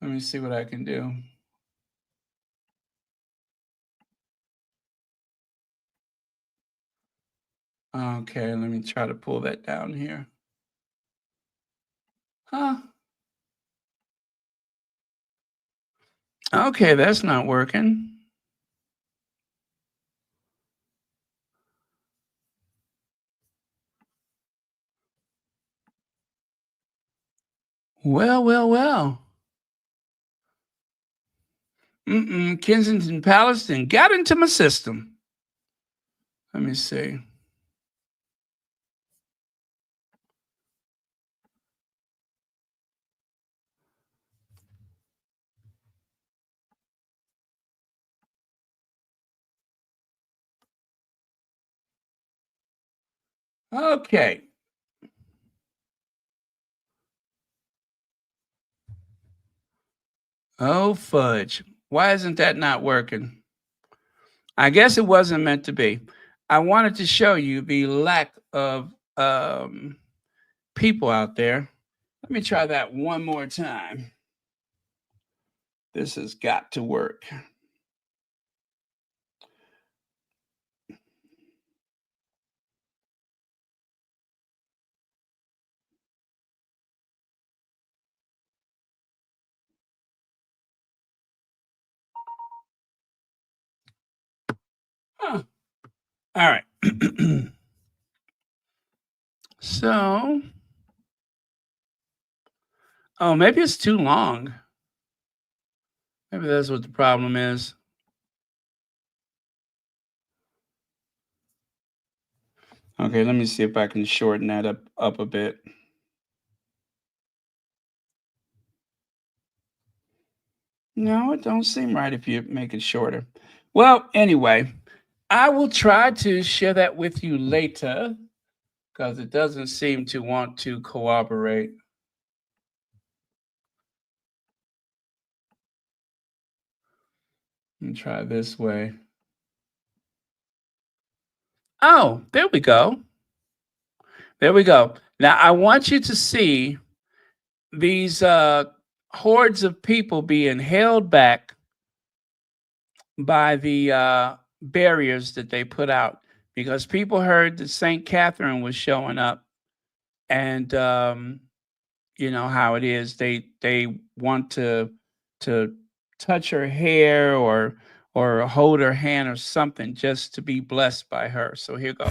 Let me see what I can do. Okay, let me try to pull that down here. Huh. Okay, that's not working. Well. Kensington Palace then got into my system. Let me see. Okay. Oh, fudge. Why isn't that not working? I guess it wasn't meant to be. I wanted to show you the lack of people out there. Let me try that one more time. This has got to work. Huh. All right. So, oh, maybe it's too long. Maybe that's what the problem is. Okay, let me see if I can shorten that up a bit. No, it don't seem right if you make it shorter. Well, anyway, I will try to share that with you later because it doesn't seem to want to cooperate. Let me try this way. Oh, there we go. There we go. Now I want you to see these hordes of people being held back by the barriers that they put out, because people heard that St. Catherine was showing up, and you know how it is. They want to touch her hair or hold her hand or something just to be blessed by her. So here goes.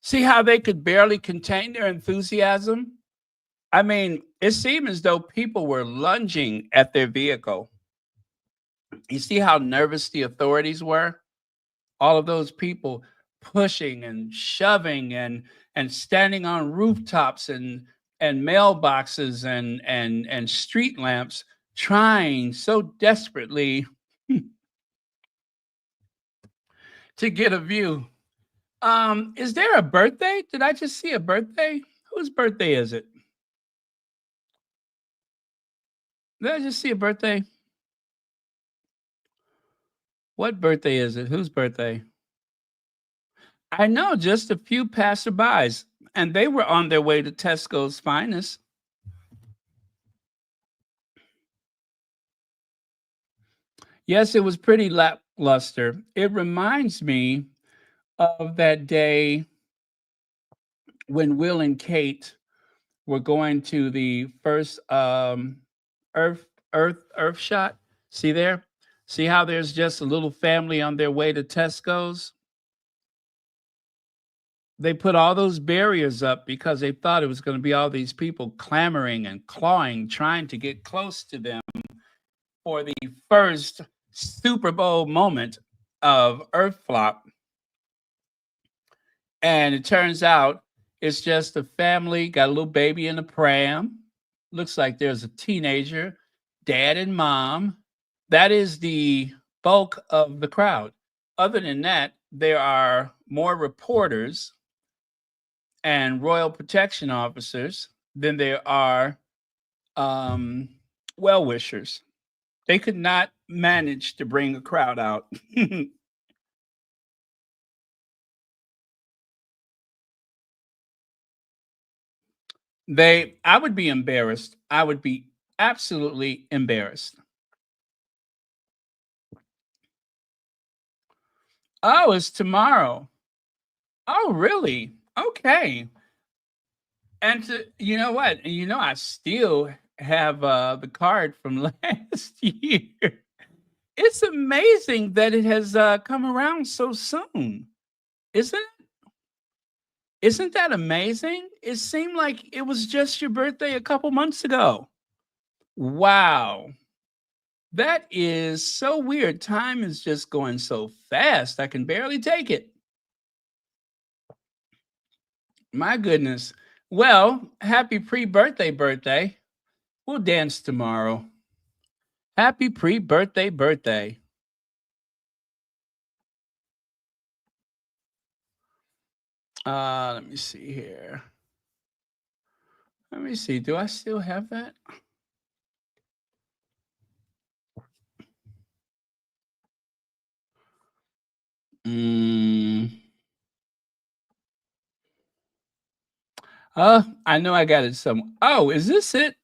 See how they could barely contain their enthusiasm? I mean, it seemed as though people were lunging at their vehicle. You see how nervous the authorities were? All of those people pushing and shoving and standing on rooftops and mailboxes and street lamps, trying so desperately to get a view. Is there a birthday? Did I just see a birthday? Whose birthday is it? Did I just see a birthday? What birthday is it? Whose birthday? I know just a few passerbys, and they were on their way to Tesco's Finest. Yes, it was pretty lackluster. It reminds me of that day when Will and Kate were going to the first Earth shot. See there? See how there's just a little family on their way to Tesco's? They put all those barriers up because they thought it was going to be all these people clamoring and clawing, trying to get close to them for the first Super Bowl moment of Earth Flop. And it turns out it's just a family, got a little baby in a pram. Looks like there's a teenager, dad and mom. That is the bulk of the crowd. Other than that, there are more reporters and royal protection officers than there are well-wishers. They could not manage to bring a crowd out. I would be embarrassed. I would be absolutely embarrassed. Oh, it's tomorrow. Oh, really? Okay. And you know what? You know, I still have the card from last year. It's amazing that it has come around so soon, isn't it? Isn't that amazing? It seemed like it was just your birthday a couple months ago. Wow. That is so weird. Time is just going so fast. I can barely take it. My goodness. Well, happy pre-birthday birthday. We'll dance tomorrow. Happy pre-birthday birthday. Let me see here. Let me see. Do I still have that? I know I got it some. Oh, is this it?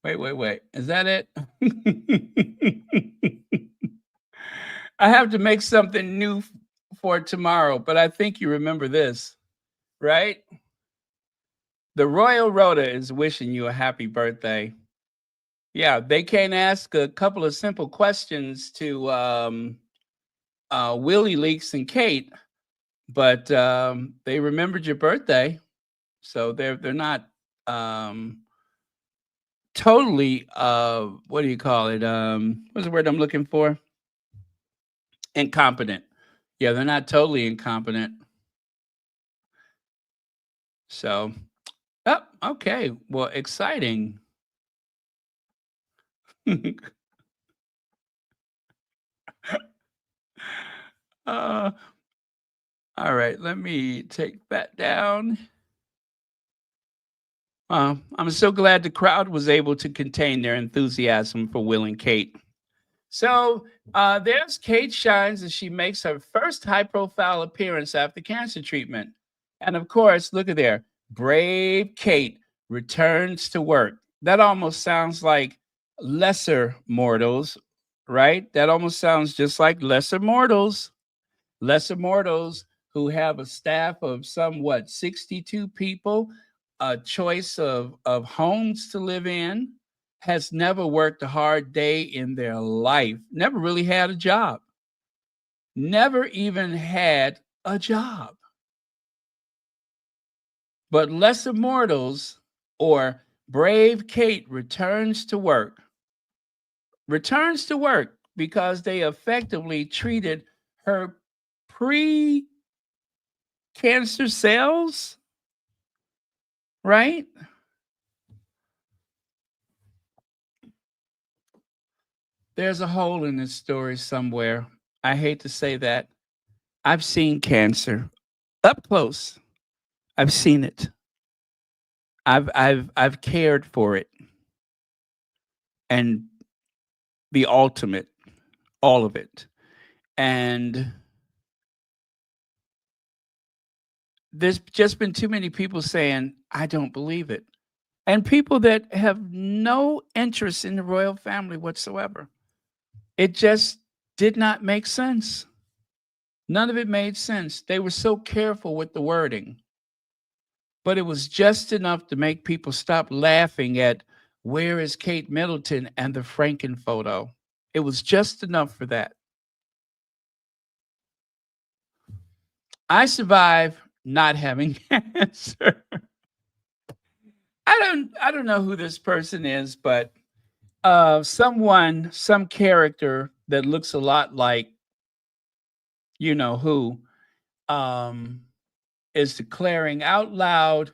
Wait. Is that it? I have to make something new for tomorrow, but I think you remember this, right? The Royal Rota is wishing you a happy birthday. Yeah, they can't ask a couple of simple questions to Willie Leaks and Kate, but they remembered your birthday, so they're not totally what do you call it? What's the word I'm looking for? Incompetent. Yeah, they're not totally incompetent. So, oh, okay. Well, exciting. All right, let me take that down. I'm so glad the crowd was able to contain their enthusiasm for Will and Kate. So there's Kate Shines as she makes her first high-profile appearance after cancer treatment. And of course, look at there. Brave Kate returns to work. That almost sounds like lesser mortals, right? That almost sounds just like lesser mortals. Lesser mortals who have a staff of somewhat 62 people, a choice of homes to live in, has never worked a hard day in their life, never really had a job, never even had a job. But lesser mortals or brave Kate returns to work because they effectively treated her pre-cancer cells, right? There's a hole in this story somewhere. I hate to say that. I've seen cancer up close. I've seen it. I've cared for it. And the ultimate, all of it. And there's just been too many people saying, I don't believe it. And people that have no interest in the royal family whatsoever. It just did not make sense. None of it made sense. They were so careful with the wording. But it was just enough to make people stop laughing at where is Kate Middleton and the Franken photo. It was just enough for that. I survived not having cancer. I don't know who this person is, but some character that looks a lot like you know who, is declaring out loud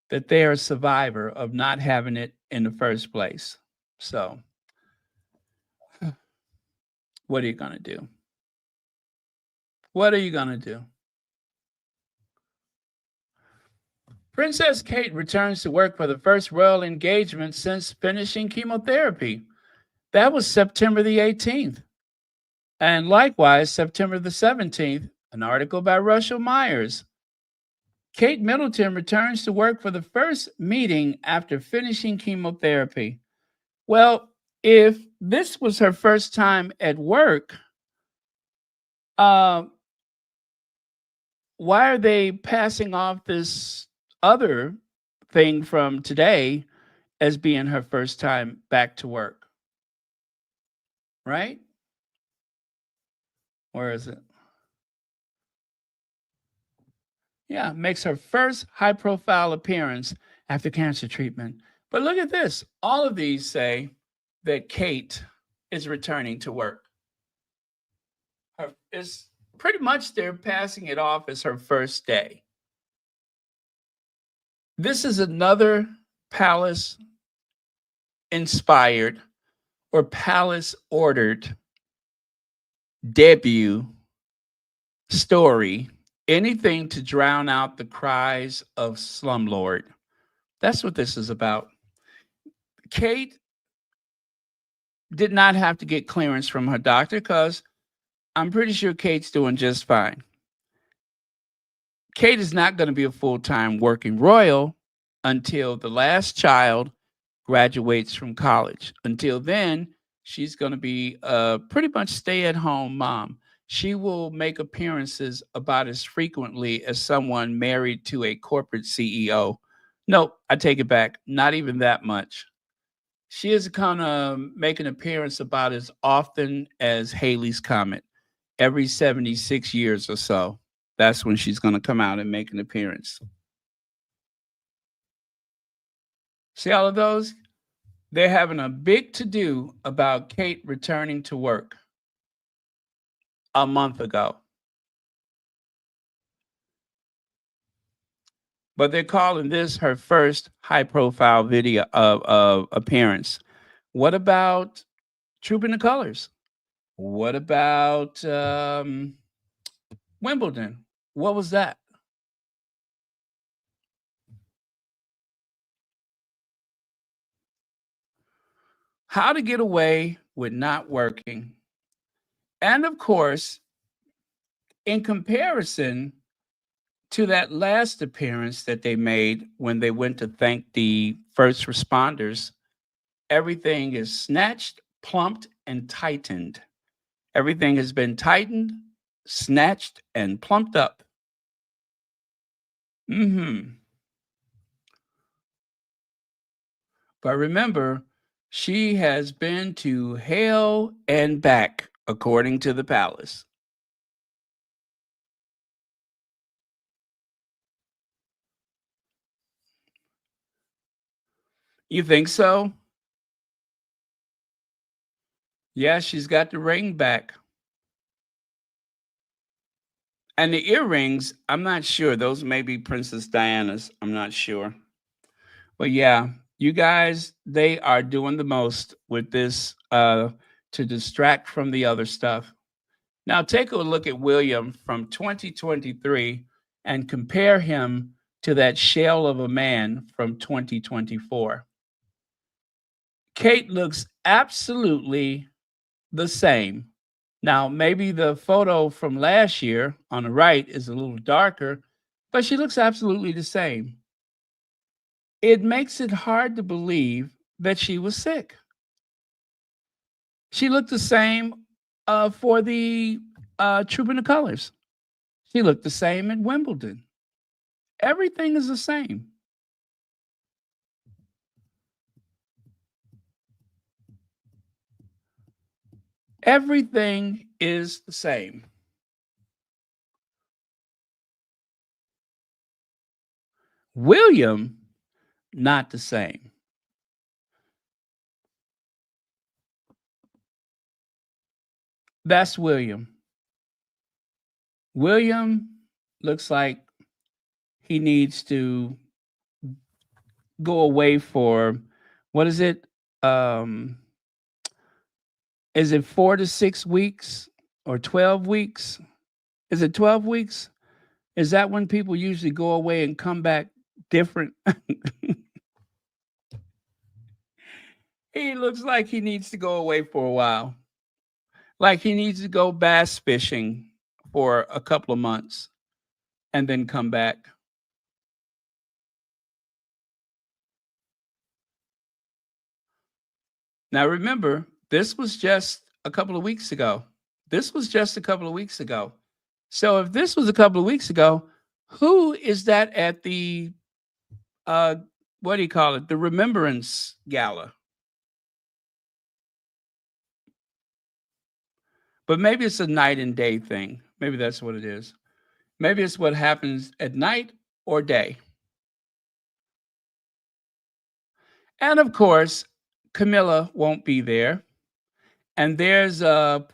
that they're a survivor of not having it in the first place. So, what are you going to do? What are you going to do? Princess Kate returns to work for the first royal engagement since finishing chemotherapy. That was September the 18th. And likewise, September the 17th, an article by Russell Myers. Kate Middleton returns to work for the first meeting after finishing chemotherapy. Well, if this was her first time at work, why are they passing off this other thing from today as being her first time back to work? Right? Where is it? Yeah, makes her first high-profile appearance after cancer treatment. But look at this. All of these say that Kate is returning to work. It's pretty much they're passing it off as her first day. This is another palace inspired or palace ordered debut story, anything to drown out the cries of slumlord. That's what this is about. Kate did not have to get clearance from her doctor because I'm pretty sure Kate's doing just fine. Kate is not going to be a full-time working royal until the last child graduates from college. Until then, she's going to be a pretty much stay-at-home mom. She will make appearances about as frequently as someone married to a corporate CEO. Nope, I take it back. Not even that much. She is going to make an appearance about as often as Halley's Comet, every 76 years or so. That's when she's going to come out and make an appearance. See all of those? They're having a big to-do about Kate returning to work a month ago. But they're calling this her first high-profile video of appearance. What about Trooping the Colors? What about Wimbledon? What was that? How to get away with not working. And of course, in comparison to that last appearance that they made when they went to thank the first responders, everything is snatched, plumped, and tightened. Everything has been tightened, snatched, and plumped up. But remember, she has been to hell and back, according to the palace. You think so? Yeah, she's got the ring back. And the earrings, I'm not sure. Those may be Princess Diana's. I'm not sure. But yeah, you guys, they are doing the most with this to distract from the other stuff. Now, take a look at William from 2023 and compare him to that shell of a man from 2024. Kate looks absolutely the same. Now, maybe the photo from last year on the right is a little darker, but she looks absolutely the same. It makes it hard to believe that she was sick. She looked the same for the Trooping the Colors. She looked the same at Wimbledon. Everything is the same. Everything is the same. William, not the same. That's William. William looks like he needs to go away for, what is it? Is it 4 to 6 weeks or 12 weeks? Is it 12 weeks? Is that when people usually go away and come back different? He looks like he needs to go away for a while. Like he needs to go bass fishing for a couple of months and then come back. Now remember, this was just a couple of weeks ago. So if this was a couple of weeks ago, who is that at the what do you call it? The Remembrance Gala. But maybe it's a night and day thing. Maybe that's what it is. Maybe it's what happens at night or day. And of course, Camilla won't be there. And there's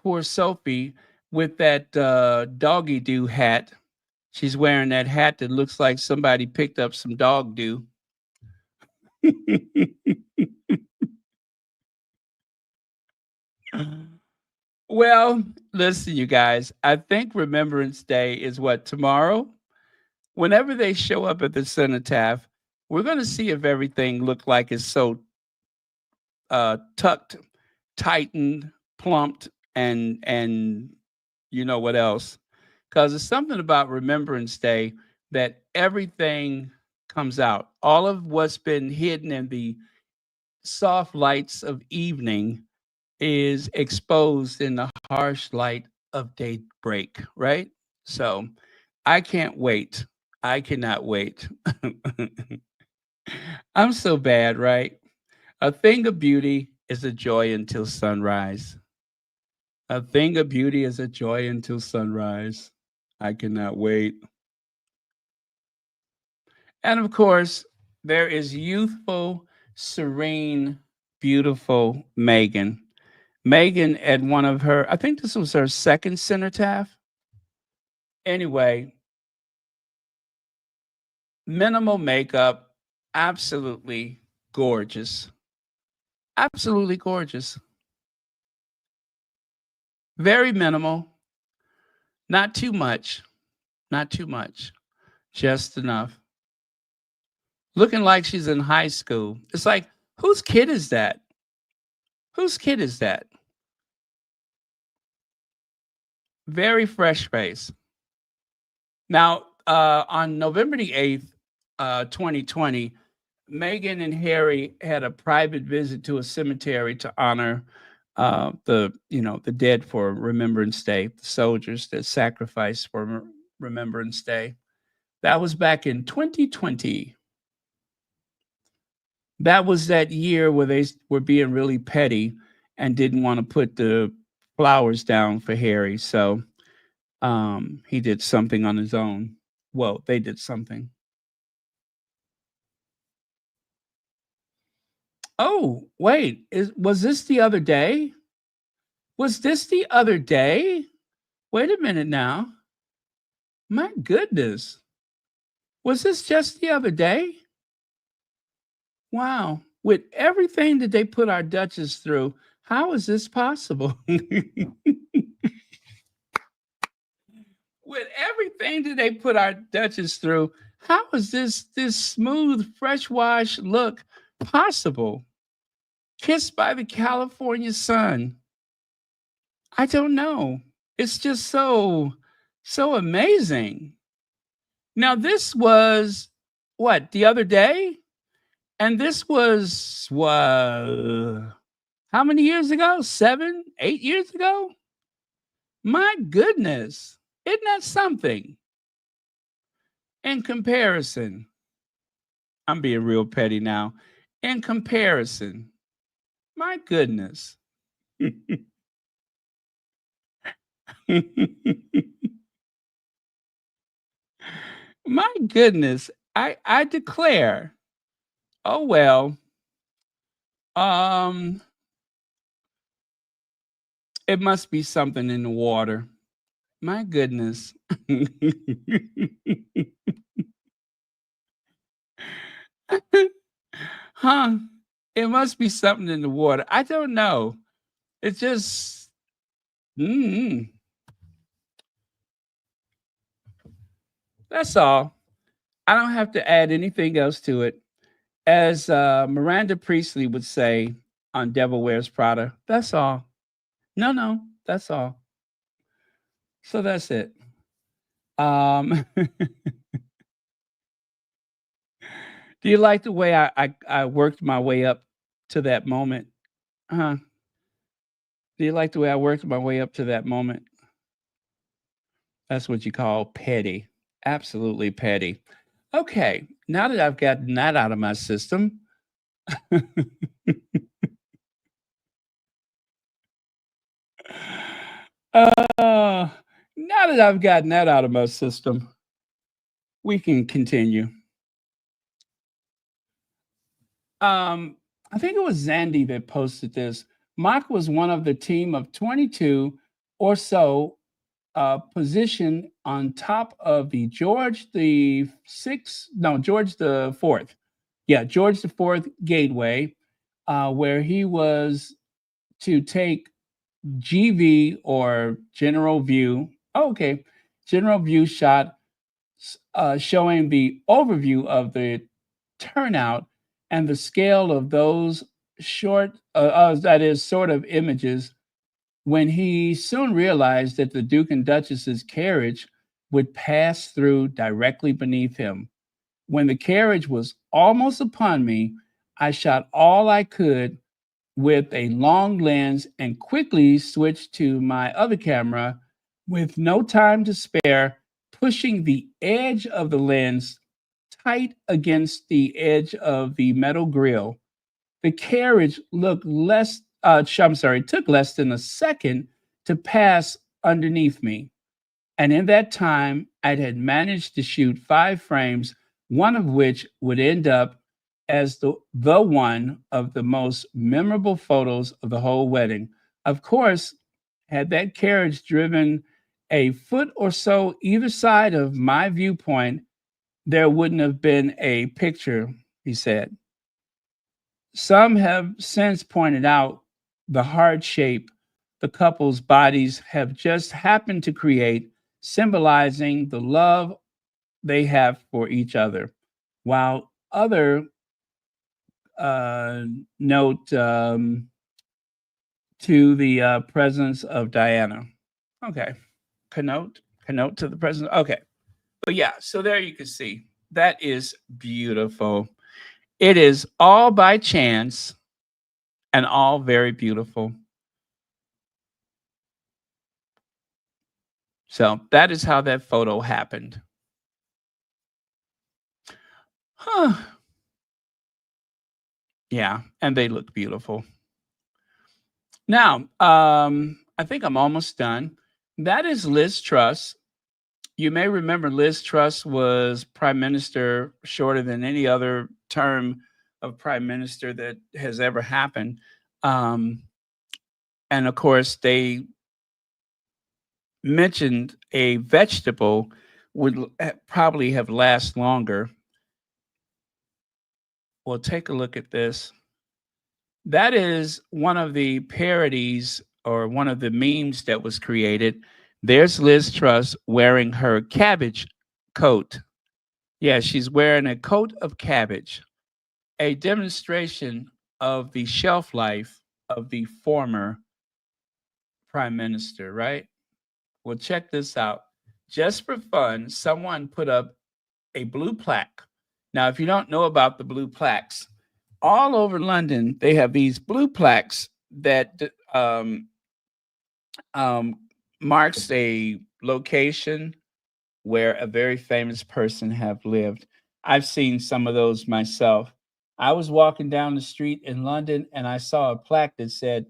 poor Sophie with that doggy doo hat. She's wearing that hat that looks like somebody picked up some dog doo. Well, listen, you guys. I think Remembrance Day is what, tomorrow? Whenever they show up at the cenotaph, we're going to see if everything looked like it's so tucked, tightened, plumped, and you know what else? Because it's something about Remembrance Day that everything comes out. All of what's been hidden in the soft lights of evening is exposed in the harsh light of daybreak, right? So I can't wait. I cannot wait. I'm so bad, right? A thing of beauty is a joy until sunrise. A thing of beauty is a joy until sunrise. I cannot wait. And of course, there is youthful, serene, beautiful Meghan. Meghan at one of her, I think this was her second cenotaph. Anyway, minimal makeup, absolutely gorgeous. Absolutely gorgeous. Very minimal, not too much, not too much, just enough. Looking like she's in high school. It's like, whose kid is that? Whose kid is that? Very fresh face. Now, on November the 8th, 2020, Meghan and Harry had a private visit to a cemetery to honor the dead for Remembrance Day, the soldiers that sacrificed for Remembrance Day. That was back in 2020. That was that year where they were being really petty and didn't want to put the flowers down for Harry. So he did something on his own. Well, they did something. Oh, wait, was this the other day? Was this the other day? Wait a minute now. My goodness. Was this just the other day? Wow. With everything that they put our Duchess through, how is this possible? With everything that they put our Duchess through, how is this smooth, fresh wash look possible? Kissed by the California sun. I don't know. It's just so amazing. Now this was what, the other day? And this was what, how many years ago? 7, 8 years ago? My goodness. Isn't that something? In comparison, I'm being real petty now. In comparison, my goodness. My goodness. I declare. Oh well. Um it must be something in the water. My goodness. Huh? It must be something in the water. I don't know. It's just mm, that's all. I don't have to add anything else to it. As Miranda Priestley would say on Devil Wears Prada, that's all. No, that's all. So that's it. Do you like the way I worked my way up to that moment? Huh? Do you like the way I worked my way up to that moment? That's what you call petty. Absolutely petty. Okay, now that I've gotten that out of my system, now that I've gotten that out of my system, we can continue. I think it was Zandy that posted this. Mock was one of the team of 22 or so positioned on top of the George the Fourth. Yeah, George the Fourth Gateway, where he was to take GV or general view. Oh, okay. General view shot showing the overview of the turnout and the scale of those that is, sort of images, when he soon realized that the Duke and Duchess's carriage would pass through directly beneath him. When the carriage was almost upon me, I shot all I could with a long lens and quickly switched to my other camera with no time to spare, pushing the edge of the lens tight against the edge of the metal grill. The carriage looked took less than a second to pass underneath me. And in that time, I had managed to shoot 5 frames, one of which would end up as the one of the most memorable photos of the whole wedding. Of course, had that carriage driven a foot or so either side of my viewpoint, there wouldn't have been a picture, he said. Some have since pointed out the hard shape the couple's bodies have just happened to create, symbolizing the love they have for each other, while other note to the presence of Diana. Okay, connote to the presence. Okay, but yeah, so there you can see that is beautiful. It is all by chance and all very beautiful. So that is how that photo happened. Huh. Yeah, and they look beautiful. Now, I think I'm almost done. That is Liz Truss. You may remember Liz Truss was prime minister shorter than any other term of prime minister that has ever happened. And of course, they mentioned a vegetable would probably have last longer. Well, take a look at this. That is one of the parodies or one of the memes that was created. There's Liz Truss wearing her cabbage coat. Yeah, she's wearing a coat of cabbage, a demonstration of the shelf life of the former prime minister, right? Well, check this out. Just for fun, someone put up a blue plaque. Now, if you don't know about the blue plaques, all over London, they have these blue plaques that marks a location where a very famous person have lived. I've seen some of those myself. I was walking down the street in London and I saw a plaque that said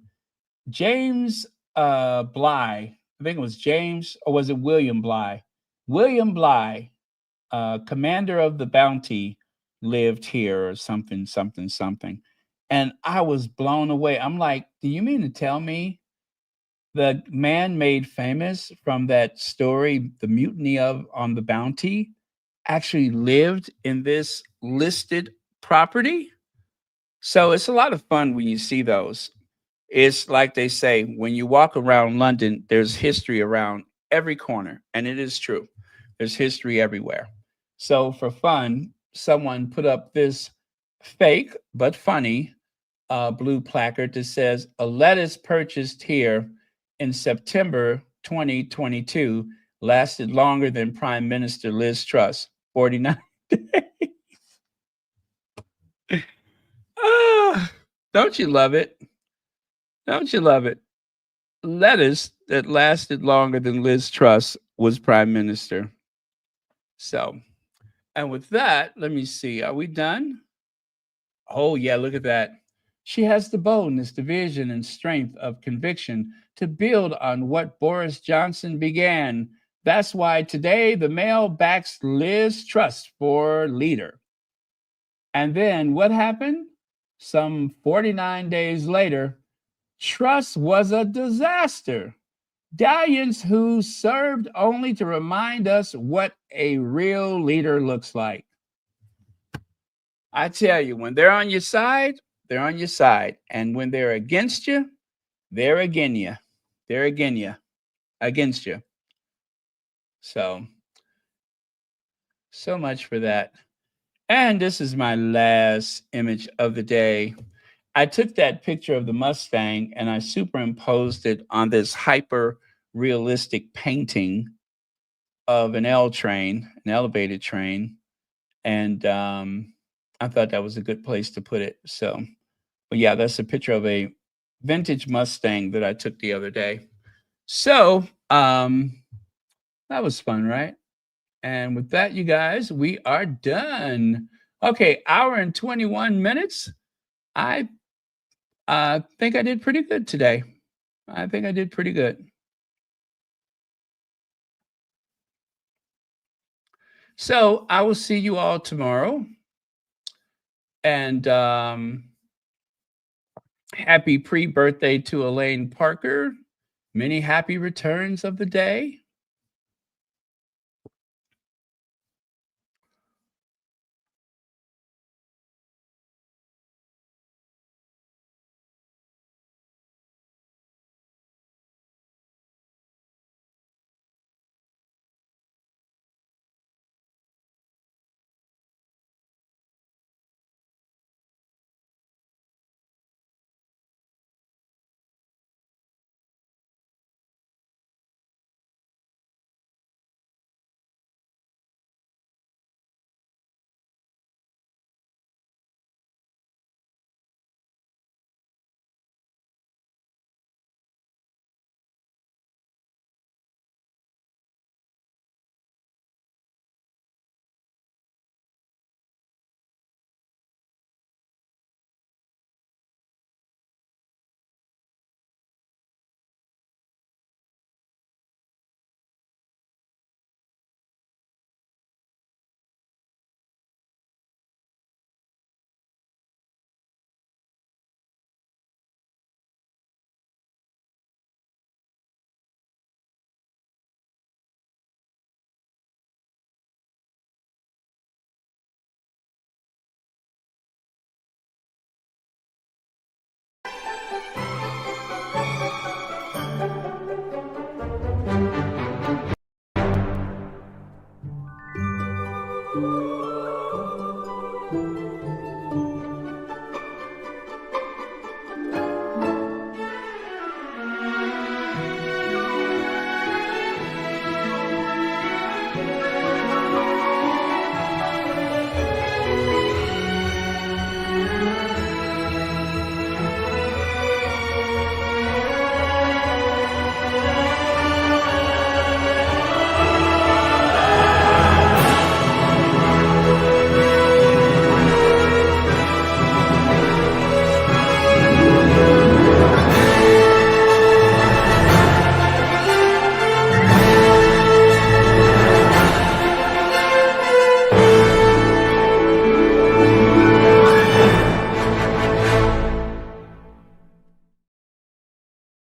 James Bligh. I think it was James, or was it William Bligh? William Bligh, commander of the Bounty, lived here, or something, something, something. And I was blown away. I'm like, do you mean to tell me the man made famous from that story, the mutiny on the Bounty, actually lived in this listed property? So it's a lot of fun when you see those. It's like they say, when you walk around London, there's history around every corner. And it is true. There's history everywhere. So for fun, someone put up this fake but funny blue placard that says, a lettuce purchased here in September 2022 lasted longer than Prime Minister Liz Truss, 49 days. Don't you love it? Don't you love it? Lettuce that lasted longer than Liz Truss was prime minister. So, and with that, let me see. Are we done? Oh, yeah, look at that. She has the boldness, the vision, and strength of conviction to build on what Boris Johnson began. That's why today the Mail backs Liz Truss for leader. And then what happened? Some 49 days later, Truss was a disaster. Dalliance who served only to remind us what a real leader looks like. I tell you, when they're on your side, they're on your side. And when they're against you, they're against you. they're against you. So much for that. And this is my last image of the day. I took that picture of the Mustang and I superimposed it on this hyper realistic painting of an L train, an elevated train. And I thought that was a good place to put it. So, but yeah, that's a picture of a vintage Mustang that I took the other day. So that was fun, right? And with that, you guys, we are done. Okay, hour and 21 minutes. I think I did pretty good today. I think I did pretty good. So I will see you all tomorrow. And happy pre-birthday to Elaine Parker. Many happy returns of the day.